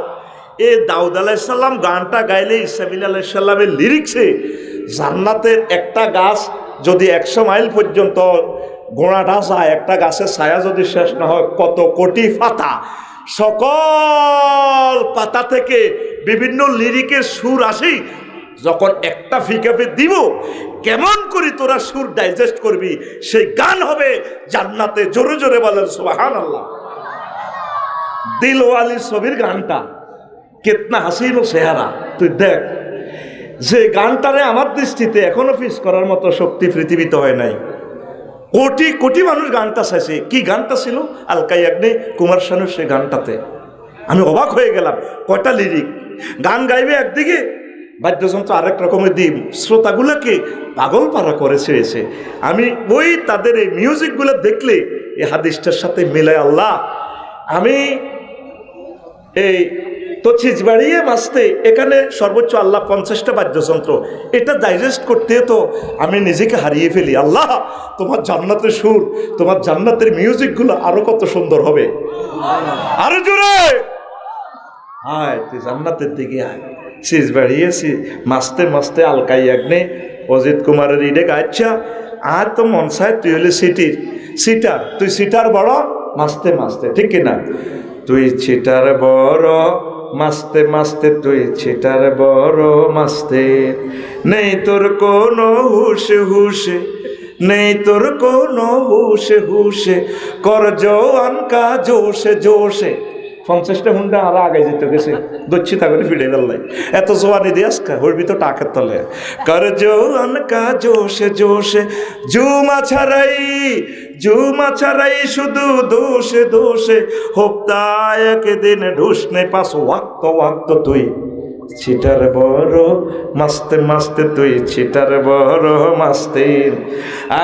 এ দাউদ আলাইহিস সালাম গানটা গাইলে ইসরাফিল আলাইহিস সালামের লিরিক্সে জান্নাতের একটা গাছ যদি 100 মাইল পর্যন্ত গোড়াটা যায়, একটা গাছের ছায়া যদি শেষ না হয়, কত কোটি পাতা, সকল পাতা থেকে বিভিন্ন লিরিকের সুর আসি। যখন একটা ফিকাপে দিব, কেমন করি তোরা সুর ডাইজেস্ট করবি, সেই গান হবে জান্নাতে। জোরে জোরে বলেন সুবহানাল্লাহ। দিলওয়ালি ছবির গানটা কিতনা হাসিন ও চেহারা, তুই দেখ, যে গানটারে আমার দৃষ্টিতে এখনো ফিস করার মতো শক্তি পৃথিবীতে হয় নাই। কোটি কোটি মানুষ গানটা চাইছে। কি গানটা ছিল? আলকা ইয়াগনি, কুমার শানুর সে গানটাতে আমি অবাক হয়ে গেলাম। কয়টা লিরিক, গান গাইবে একদিকে, বাদ্যযন্ত্র আরেক রকমের দিন, শ্রোতাগুলোকে পাগল পারা করে ছেড়েছে। আমি ওই তাদের এই মিউজিকগুলো দেখলে এই হাদিসটার সাথে মিলায় আল্লাহ, আমি এই তছিজ বাড়িয়ে মাসতে এখানে সর্বোচ্চ আল্লাহ 50টা বাদ্যযন্ত্র, এটা ডাইজেস্ট করতে তো আমি নিজেকে হারিয়ে ফেলি। আল্লাহ, তোমার জান্নাতের সুর, তোমার জান্নাতের মিউজিকগুলো আরো কত সুন্দর হবে, আরো জোরে হায়, তুই জান্নাতের দিকে আয়। সিজ বাড়িয়েছি মাসতে মাসতে আলকা ইয়াগনি অজিত কুমারের ইডে গাইছা, আর তো মন চায় তুই হলে সিটার, তুই সিটার বড় মাসতে মাসতে, ঠিক কিনা? তুই ছিটার বড় মাসতে মাসতে, তুই ছিটার বড় মাসতে, নেই তোর কোনো হুশে হুশে, নেই তোর কোনো হুশে হুশে, কর জওয়ান কা জোশে জোশে। 50টা হুন্ডা আর আগে যেতে গেছে, দচ্ছি তা করে ফিরে গেল, এত জোয়ানি দিয়াস ওর ভিতর টাকের তলে। কর জওয়ান কা জোশে জোশে, জুমা ছাড়াই শুধু দোষে দোষে, হপ্তা একদিন ঢুসনে পাস ওয়াক্ত ওয়াক্ত, তুই ছিটার বড় মাস্তে মাস্তে, তুই ছিটার বড় মাস্তে।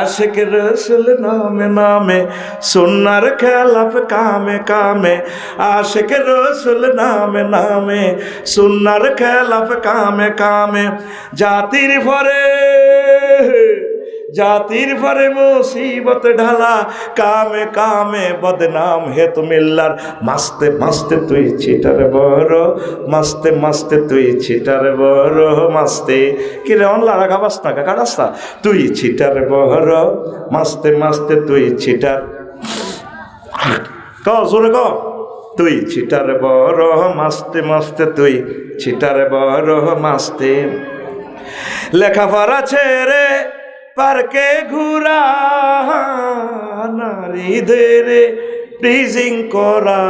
আশিক রসুল নামে নামে, সুন্নার খেলাফ কামে কামে, আশিক রসুল নামে নামে, সুন্নার খেলাফ কামে কামে, জাতির ভরে মুসিবত ঢালা, কামে কামে বদনাম হে তো মিল্লার, মাস্তে মাস্তে তুই ছিটার বড় মাস্তে মাস্তে, তুই ছিটার বড় মাস্তে। কি রে অন লাড়া খাবাস না কাকারাস্তা, তুই ছিটার বড় মাস্তে মাস্তে, তুই ছিটার জোরে ক, তুই ছিটার বড় মাস্তে মাস্তে, তুই ছিটার বড় মাস্তে। লেখাপড়া ছেড়ে পার্কে ঘুরা, নারীদের প্রিজিং করা,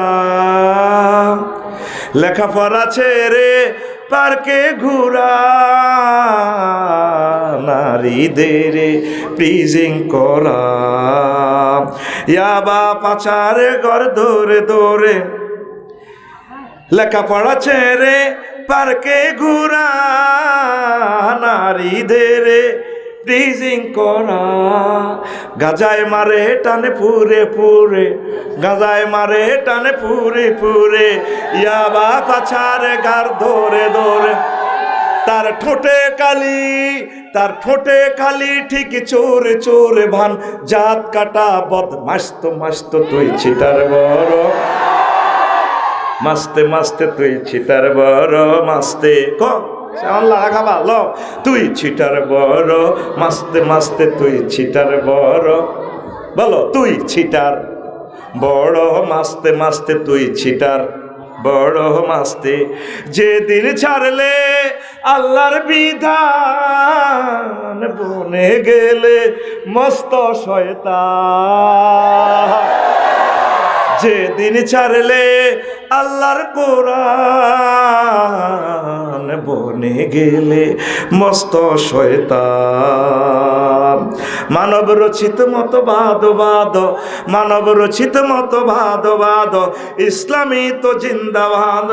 লেখাপড়া ছেড়ে পার্কে ঘুরা, নারীদের প্রিজিং করা, ইয়াবা পাচারে ঘর দৌড়ে দৌড়ে, লেখাপড়া ছেড়ে পার্কে ঘুরা, নারীদের প্রিজিং করা, গাজায় মারে টানে পুরে পুরে, গাজায় মারে টানে পুরে পুরে, ইয়াবা পাছারে গার ধরে ধরে, তার ঠোঁটে কালি, তার ঠোঁটে কালি, ঠিক চোরে চোরে ভান, জাত কাটা বদ মাস্ত মাস্ত তুই ছিটার বড়, মাস্তে মাস্তে তুই ছিটার বড়, মাস্তে কম লাগাবা ল, তুই ছিটার বড়, মাস্তে মাস্তে তুই ছিটার বড়, বলো তুই ছিটার বড়, মাস্তে মাস্তে তুই ছিটার বড়, মাস্তে। যেদিন ছাড়লে আল্লাহর বিধান, বনে গেলে মস্ত শয়তান, যেদিন ছাড়লে আল্লাহর কোরআন, বনে গেলে মস্ত শয়তান। মানব রচিত মতবাদ, মানব রচিত মতবাদ, ইসলামী তো জিন্দাবাদ,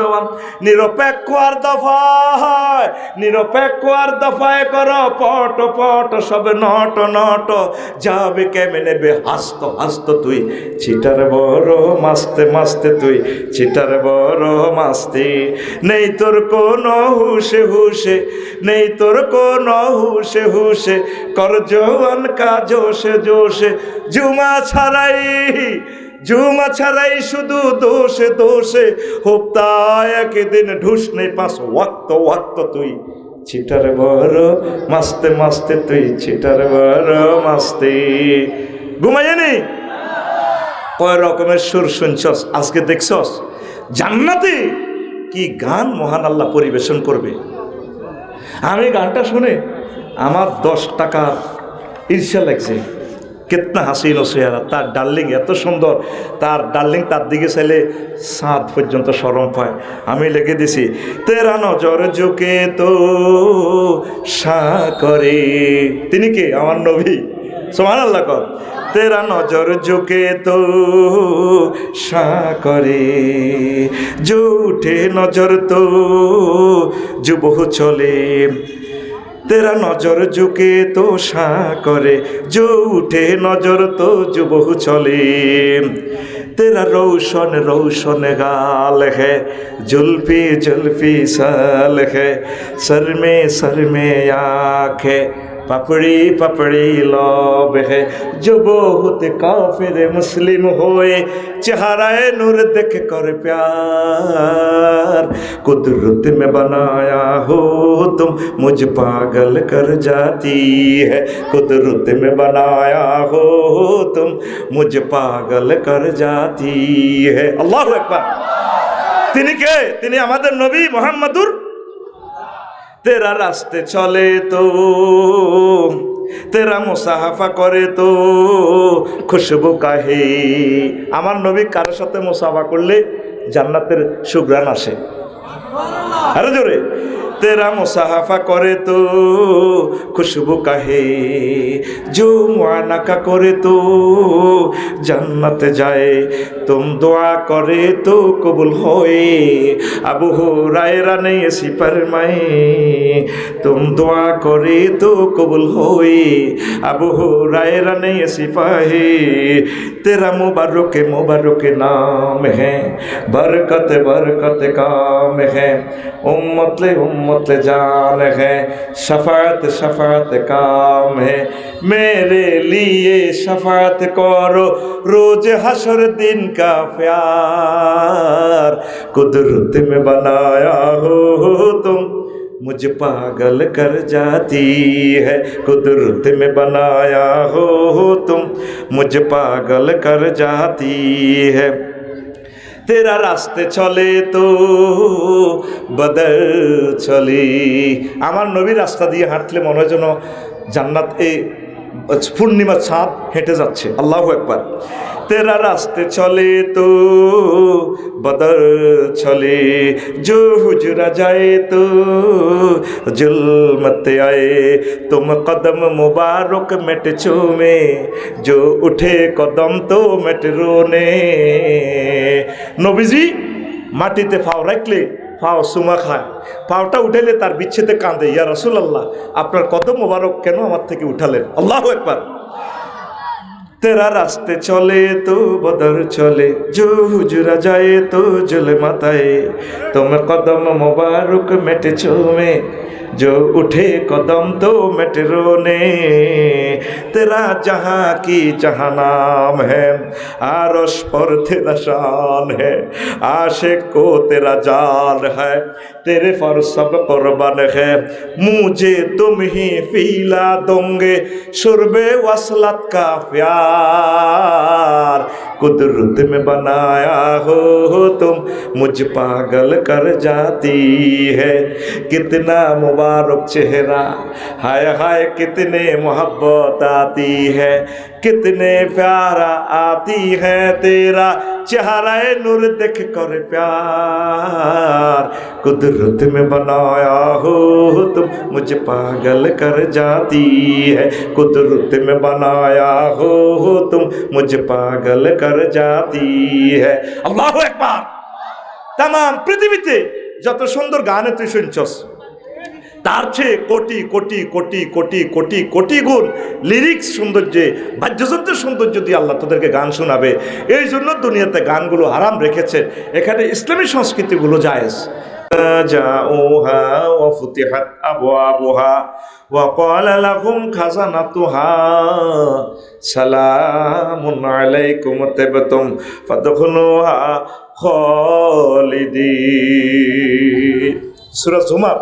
নিরপেক্ষ আর দফায়, নিরপেক্ষ আর দফায় কর পট পট, সব নট নট, যাবে কেমনে বে হাস্ত হাস্ত তুই ছিটার বড়, মাস্তে মাস্তে তুই ছিটার বড়, মাস্তে। নেই তোর কোনো হুশে হুশে, নেই তোর কোনো হুশে হুশে, কর জওয়ান কা জোশে জোশে, জুমা ছাড়াই, জুমা ছাড়াই শুধু দোষে দোষে, হপ্তায় একদিন ঢুস নেই পাঁচ ওয়াক্ত ওয়াক্ত তুই ছিটার বড়, মাস্তে মাস্তে তুই ছিটার বড়, মাস্তে। ঘুমাইনি কয় রকমের সুর শুনছস, আজকে দেখছস জান্নাতে কি গান মহান আল্লাহ পরিবেশন করবে। আমি গানটা শুনে আমার 10 টাকার ঈর্ষা লাগছে। কেতনা হাসিন ও চেহারা, তার ডার্লিং এত সুন্দর, তার ডার্লিং তার দিকে চাইলে সাত পর্যন্ত শরম পায়। আমি লিখে দিছি, তেরা নজর ঝুঁকে তো সা করে, তিনি কে? আমার নবী। সুবহানাল্লাহ কর। তেরা নজর ঝুঁকে তো সা করে, जो उठे नजर तो जो बहु चले, तेरा नजर झुके तो शा करे, जो उठे नजर तो जो बहु चले, तेरा रोशन रोशन गाल है, जुल्फी जुल्फी साल है, सर में आँख है, पपड़ी पपड़ी लब है, जो बहुत काफिर मुस्लिम होए, चेहराए नूर देख कर प्यार, कुदरत में बनाया हो तुम मुझ पागल कर जाती है, कुदरत में बनाया हो तुम मुझ पागल कर जाती है। अल्लाहु আকবার। তিনি কে? তিনি আমাদের নবী মুহাম্মদুর। तेरा रास्ते चले तो, तेरा मुसाफा करे तो खुशबू काहे, আমার নবী কারোর সাথে মুসাফা করলে জান্নাতের সুঘ্রাণ আসে। আরে জোরে, तेरा मुसाफा करे तो खुशबू काहे, जो मुआनका करे तो जन्नत जाए, तुम दुआ करे तो कबूल होए, अबू हुरैरा ने ऐसी फरमाए, तुम दुआ करे तो कबूल होए, अबू हुरैरा ने ऐसी पाए, तेरा मुबारक मुबारक नाम है, बरकत बरकत काम है, उम्मत उम्मत जान है, शफाअत शफाअत काम है, मेरे लिए शफाअत करो रोज हशर दिन का प्यार, कुदरत में बनाया हो तुम मुझ पागल कर जाती है, कुदरत में बनाया हो तुम मुझ पागल कर जाती है, तेरा रास्ते चले तो बदल चले। আমার নবী রাস্তা দিয়ে হাঁটলে মনে হয় যেন জান্নাত এই পূর্ণিমা চাঁদ হেঁটে যাচ্ছে। আল্লাহু আকবার। तेरा रास्ते चले तो बदर चले, जो हुजरा जाए तो जुल्मत आए, तुम कदम मुबारक मिट चूमे, जो उठे कदम तो मिट रोने। নবীজি মাটিতে পাও রাখলে পাও সুমা খায়, পাওটা উঠাইলে তার বিচ্ছেদে কাঁদে, ইয়া রাসূলুল্লাহ আপনার কদম মোবারক কেন আমার থেকে উঠালেন? আল্লাহু আকবার। तेरा रास्ते चले तो बदर चले, जो हुजरा जाए तो जुल्मत आए, तुम कदम मुबारक मिट चूमे, जो उठे कदम तो मिट रोने। तेरा जहाँ की जहाँ नाम है, आरश पर तेरा शान है, आशिक को तेरा जान है, तेरे पर सब कुर्बान है, मुझे तुम ही पीला दोगे शुर्बे वसलत का प्यार, कुदरत में बनाया हो तुम मुझ पागल कर जाती है, कितना मुबारक चेहरा, हाय हाय कितने मोहब्बत आती है, कितने प्यारा आती है तेरा चेहरा नूर देख कर प्यार, कुदरत में बनाया हो तुम मुझ पागल कर जाती है, कुदरत में बनाया हो तुम मुझ पागल कर जाती है। अल्लाहु আকবার। तमाम পৃথিবীতে যত সুন্দর গান তুই শুনছস তার চেয়ে কোটি কোটি কোটি কোটি কোটি কোটি গুণ লিরিক্স সৌন্দর্যে, বাদ্যযন্ত্রের সৌন্দর্য দিয়ে আল্লাহ তোদেরকে গান শোনাবে। এই জন্য দুনিয়াতে গানগুলো হারাম রেখেছে, এখানে ইসলামী সংস্কৃতিগুলো জায়েজ। جاءوها وفتحت أبوابها وقال لهم خزنتها سلام عليكم طبتم فادخلوها خالدين। সূরা জুমার।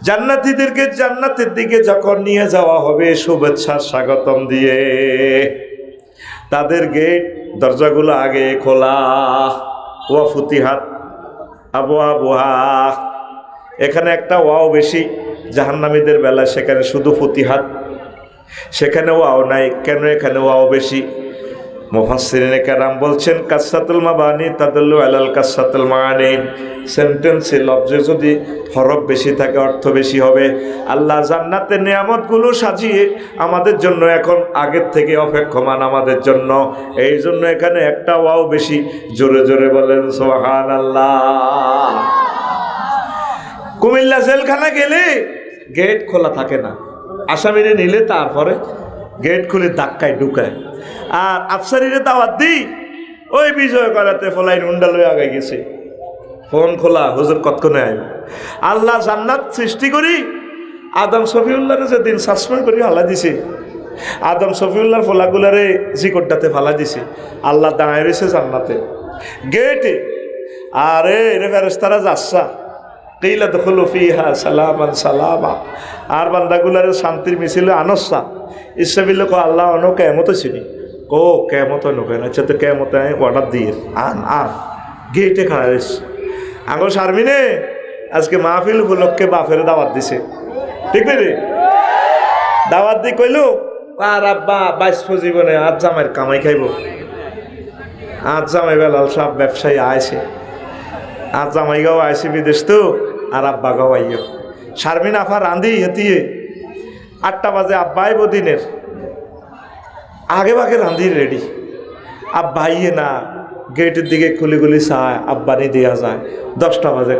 জান্নাতীদেরকে জান্নাতের দিকে যখন নিয়ে যাওয়া হবে শুভেচ্ছার স্বাগতম দিয়ে, তাদের গেট দরজাগুলো আগে খোলা, ওয়া ফুতিহাত আবওয়াবুহা, এখানে একটা ওয়াও বেশি, জাহান্নামীদের বেলায় সেখানে শুধু ফুতিহাত, সেখানে ওয়াও নাই, কেন এখানে ওয়াও বেশি? মুফাসসিরিনে কেরাম বলছেন কাসরাতুল মাবানি তাদুল্লু আলাল কাসরাতুল মাআনি, সেন্টেন্সে লফজে যদি হরফ বেশি থাকে অর্থ বেশি হবে। আল্লাহ জান্নাতের নিয়ামতগুলো সাজিয়ে আমাদের জন্য এখন আগের থেকে অপেক্ষমান আমাদের জন্য, এই জন্য এখানে একটা ওয়াও বেশি। জোরে জোরে বলেন সুবহানাল্লাহ। কুমিল্লা জেলখানা গেলে গেট খোলা থাকে না, আসামিরে নিলে তারপরে গেট খুলে ধাক্কায় ঢুকায়। আর আফসারিরে দাওয়াত দিই, ওই বিজয় করাতে ফলাই নুন্ডা লই আগে গেছে, ফোন খোলা, হুজুর কতক্ষণে আইব। আল্লাহ জান্নাত সৃষ্টি করি আদম শফিউল্লাহর যেদিন সাসপেন্ড করি ফালা দিছে, আদম শফিউল্লাহর ফলাগুলারে জিকটটাতে ফালা দিছে, আল্লাহ দাঁড়ায় রয়েছে জান্নাতে গেটে। আরে রে ফেরেশতারা যাচ্ছা কিলা দখলু ফিহা সালামান সালামা, আর বান্দাগুলারে শান্তির মিছিল আনসা ইসরাফিল কো আল্লাহ অন কেমত ছিনি, কো কেমত নকেন, আচ্ছা তো কেমত অর্ডার দিয়ে আন আর গেটে খাড়া রয়েছে। আগো শারমিনে আজকে মাহফিল উপলক্ষে বাপের দাওয়াত দিছে, ঠিক না রে? দাওয়াত দি কইল আর আব্বা বাইশ জীবনে আজ জামাইয়ের কামাই খাইব, আজ জামাই বেলাল সব ব্যবসায়ী আইছে, আর জামাই গাও আইসি বিদেশ তো, আর আব্বা গাও আইয়। শারমিন আফা রান্ধি হেতিয়ে 8টা বাজে আব্বা আইব দিনের আগে ভাগে রান্ধি রেডি, আব্বা আইয়ে না, গেটের দিকে খুলি খুলি চায় আব্বানি দেওয়া যায়। 10টা বাজে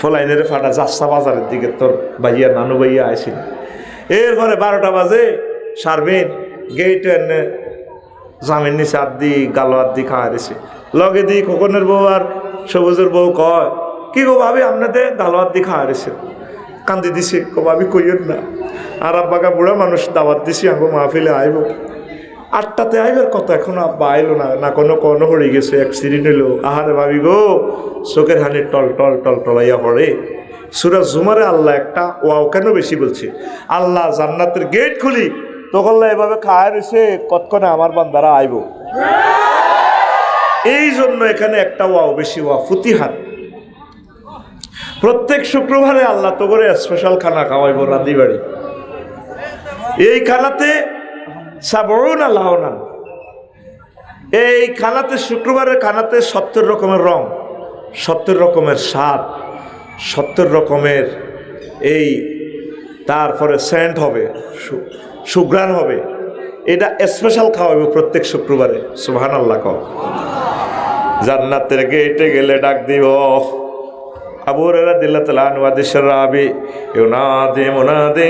ফলাইনের ফাটা যাচ্ছা বাজারের দিকে, তোর ভাইয়া নানু ভাইয়া আইসিল। এরপরে 12টা বাজে শারমিন গেট এনে জামিন নিচে হাত দি গাল হাত দি খাওয়া দিছে। লগে দি খোকনের বউ আর সবুজের বউ কয় কি গো ভাবি আপনাদের গাল হাত দি খাওয়া দিছে, কান্দি দিছে, কো ভাবি কইয়েন না, আর আব্বাকে বুড়া মানুষ দাওয়াত দিছি আঙ্গো মাহফিলে আইব। 8টাতে আইবার কথা, এখনো আব্বা আইলো না, না কোনো কোনো হয়ে গেছে, এক সিঁড়ি নিল। আহারে ভাবি গো, চোখের হানি টল টল টল টলাইয়া পড়ে। সূরা জুমারে আল্লাহ একটা ওয়াও কেন বেশি বলছে? আল্লাহ জান্নাতের গেট খুলি তখন এভাবে খায় রয়েছে, কতক্ষণে আমার বান্দারা আইব, এই জন্য এখানে একটা ওয়াও বেশি, ওয়া ফুতিহাত। প্রত্যেক শুক্রবারে আল্লাহ তো করে স্পেশাল খানা খাওয়াইব রাঁধি বাড়ি। এই খানাতে সাবউনা লাওনান, এই খানাতে শুক্রবারের খানাতে 70 রকমের রং, 70 রকমের স্বাদ, 70 রকমের এই তারপরে সেন্ট হবে, সুঘ্রাণ হবে। এটা স্পেশাল খাওয়াবে প্রত্যেক শুক্রবারে। সুবহানাল্লাহ কও। জান্নাতের গেটে গেলে ডাক দিব। আবু হুরায়রা রাদিয়াল্লাহু তাআলা আনহু হাদিসের রাবি, ইউনাদি মুনাদি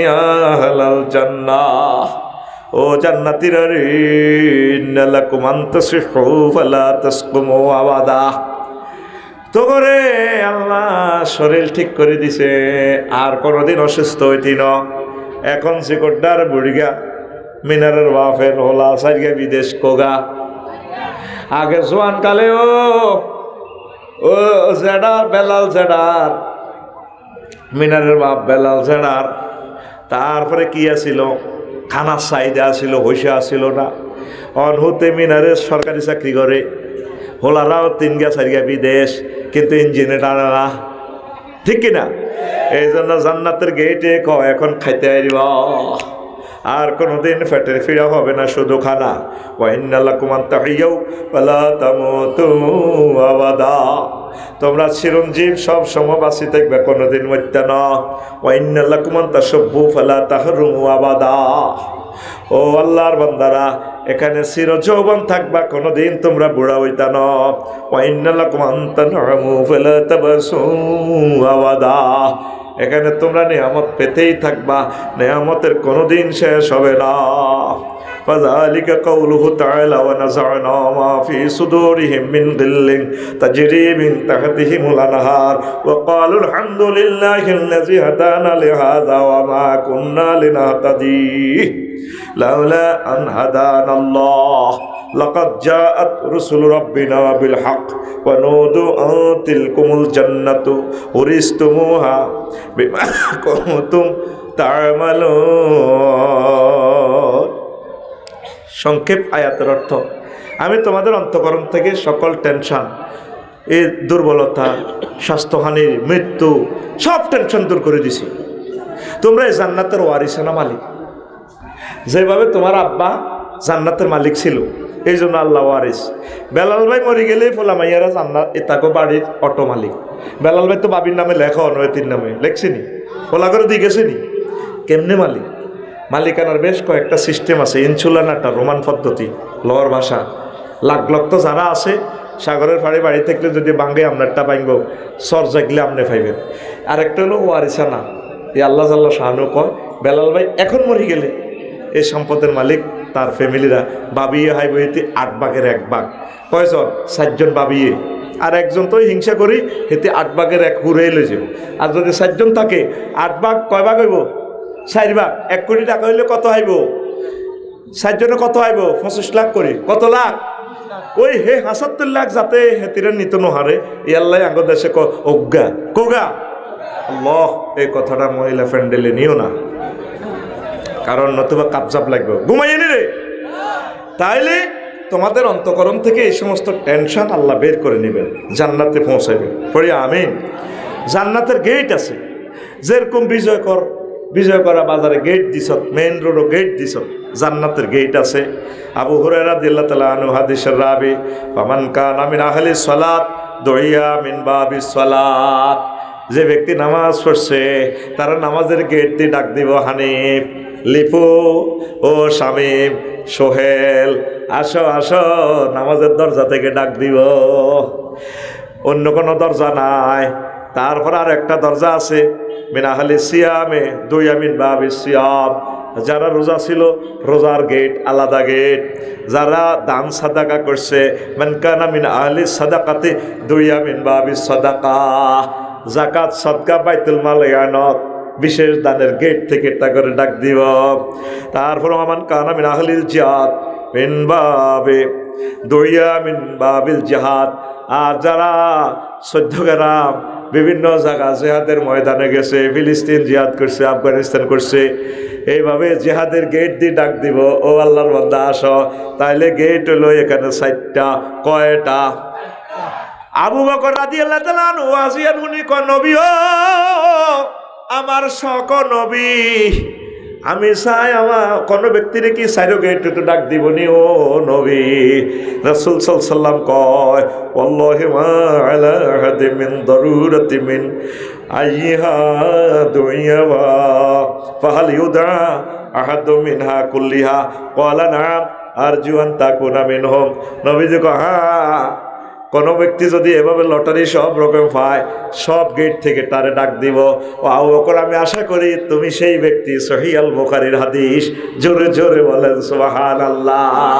আহলাল জান্নাহ, ও জান্নাতীরা রে, ইন্না লাকুম আন তাসিহু ফালা তাসকুমু আবাদা। তো করে আল্লাহ শরীর ঠিক করে দিছে, আর কোনোদিন অসুস্থ হইতি ন। এখন শিকড়দার বুড়িগা মিনারের বাপের হোলা সাইগা বিদেশ কোগা। আগে জোয়ান কালে ও জেডার বেলাল জেডার, মিনারের বাপ বেলাল জেডার। তারপরে কি আছিল, খানার চাহিদা আছিল, হইসা আছিল না। অনহুতে মিনারের সরকারি চাকরি করে, হোলারাও 3 4 বিদেশ, কিন্তু ইঞ্জিনে টানে না, ঠিক কিনা? এই জন্য জান্নাতের গেটে এখন খাইতে আইব, আর কোনোদিন পেটের ফিরা হবে না, শুধু খানা। ওয়া ইন্না লাকুম আন তাহিয়্যু ফালা তামুতু আবাদা, তোমরা চিরঞ্জীব সব সময় বাঁচি থাকবে, কোনোদিন মরতে না। ওয়া ইন্না লাকুম আন তাশাব্বু ফালা তাহরুমু আবাদা, ও আল্লাহর বান্দারা, এখানে চির যৌবন থাকবা, কোনোদিন তোমরা বুড়া হইতা না। ওয়া ইন্না লাকুম আন তানআমু ফালা তাবাসু আবাদা, এখানে তোমরা নিয়ামত পেতেই থাকবা, নিয়ামতের কোনোদিন শেষ হবে না। ফাযালিকা কাউলুহু তাআলা ওয়া নাযা'না মা ফি সুদুরিহিম মিন গিল্লিন তাজরি মিন তাহতিহিমুল আনহার ওয়া ক্বালু আলহামদুলিল্লাহিল্লাযী হাদানা লিহাযা ওয়া মা কুন্না লিনাহতাদি লাউলা আন হাদানাল্লাহ লাকাদ জাআত রুসুলু রাব্বিনা বিল হক ওয়া নুদু আন তিলকুমুল জান্নাতু উরিসতুমুহা বিমা কুনতুম তা'মালুন। সংক্ষেপ আয়াতের অর্থ, আমি তোমাদের অন্তঃকরণ থেকে সকল টেনশন, এই দুর্বলতা, স্বাস্থ্যহানির, মৃত্যু, সব টেনশন দূর করে দিছি। তোমরা এই জান্নাতের ওয়ারিসানা মালিক। যেভাবে তোমার আব্বা জান্নাতের মালিক ছিল, এই জন্য আল্লাহ ওয়ারিস। বেলাল ভাই মরে গেলেই ফোলা মাইয়ারা জান্নাত, তাকে বাড়ির অটো মালিক। বেলাল ভাই তো বাবির নামে লেখা, অনয়তির নামে লেখছেনি, ফোলা করে দিয়ে গেছেনি। কেমনে মালিক? মালিকানার বেশ কয়েকটা সিস্টেম আছে। ইনসুলান একটা রোমান পদ্ধতি, লর ভাষা। লাখ লক্ষ যারা আছে, সাগরের পাড়ে বাড়ি থাকলে যদি বাঙ্গে আপনারটা পাইব, সর জাগলে আপনি পাইবেন। আরেকটা হলো ওয়ারিসানা, এই আল্লাহ জাল্লা শাহানু কয়, বেলাল ভাই এখন মরে গেলে এই সম্পদের মালিক তার ফ্যামিলিরা বাবিয়ে হাই বইতে 8 ভাগের 1 ভাগ। কয়জন? 4 জন বাবিয়ে, আর একজন তো হিংসা করি হেতে 8 ভাগের 1 হুড়ে লই যাব। আর যদি 4 জন থাকে, 8 ভাগ কয় ভাগ হইব? 4 ভাগ। 1 কোটি টাকা হইলে কত হইব? 4 জনে কত হইব? 25 লাখ করে। কত লাখ? ওই 75 লাখ, যাতে হেতিরা নিত নহারে। ইয়াল্লাই আঙ্গ দেশে অজ্ঞা কোগা আল্লাহ, এই কথাটা মহিলা ফ্যান্ডেলে নিও না, কারণ নতুবা কাপজাপ লাগবে, ঘুমাইয়ে নি রে। তাইলে তোমাদের অন্তঃকরণ থেকে এই সমস্ত টেনশন আল্লাহ বের করে নেবেন, জান্নাতে পৌঁছাবেন। পড়ি আমিন। জান্নাতের গেট আছে, যেরকম বিজয় করা বাজারে গেট দিছ, মেইন রোডও গেট দিছ, জান্নাতের গেট আছে। আবু হুরায়রা রাদিয়াল্লাহু তাআলা আনহু হাদিসের রাবি, ফামান কানা মিন আহলিস সালাত দুইয়া মিন বাবিস সালাত, যে ব্যক্তি নামাজ পড়ছে তারা নামাজের গেট দিয়ে ডাক দিব, হানিফ, লিপু, ও শামীম, সোহেল, আসো আসো, নামাজের দরজা থেকে ডাক দিব। অন্য কোনো দরজা নাই। তারপর আর একটা দরজা আছে, মিন আহলি সিয়ামে দুইয়া মিন বাবিস সিয়াম, যারা রোজা ছিল রোজার গেট আলাদা গেট। যারা দান সাদাকা করছে, মান কানা মিন আহলি সাদাকাতে দুইয়া মিন বাবিস সাদাকা, জাকাত সদকা বাইতুল মাল ইয়ানত, বিশেষ দানের গেট থেকে তা করে ডাক দিব। তারপর আমান কানা মিন আহলিল জিহাদ মিন বাবে দুইয়া মিন বাবিল জিহাদ, আর যারা 14 গ্রাম বিভিন্ন জায়গা জিহাদের ময়দানে গেছে, ফিলিস্তিন জিহাদ করছে, আফগানিস্তান করছে, এইভাবে জিহাদের গেট দিয়ে ডাক দিব, ও আল্লাহর বান্দা আসো। তাইলে গেট হলো এখানে 4টা। কয়টা? আবু বকর রাদিয়াল্লাহু তাআলা আনহু আসিয়ান উনি কয়, নবী ও আমার শক নবী, আমি চাই আমার কোনো ব্যক্তিরে কি সাইরো গেট তো ডাক দিবনি ও নবী। রাসূল সাল্লাল্লাহু কয় ওয়াল্লাহি মা আলা আহাদিন মিন দারুরাতি মিন আইহা দুইয়া ফাহাল ইউদা আহাদু মিনহা কুল্লিহা ক্বালা নাম আরজু আন তাকুনা মিনহুম। নবীজি কয় হ্যাঁ, কোনো ব্যক্তি যদি এভাবে লটারি সব রকম পায় সব গেট থেকে তারে ডাক দিব। ও আবু বকর আমি আশা করি তুমি সেই ব্যক্তি। সহিহ আল বুখারীর হাদিস। জোরে জোরে বলেন সুবহানাল্লাহ।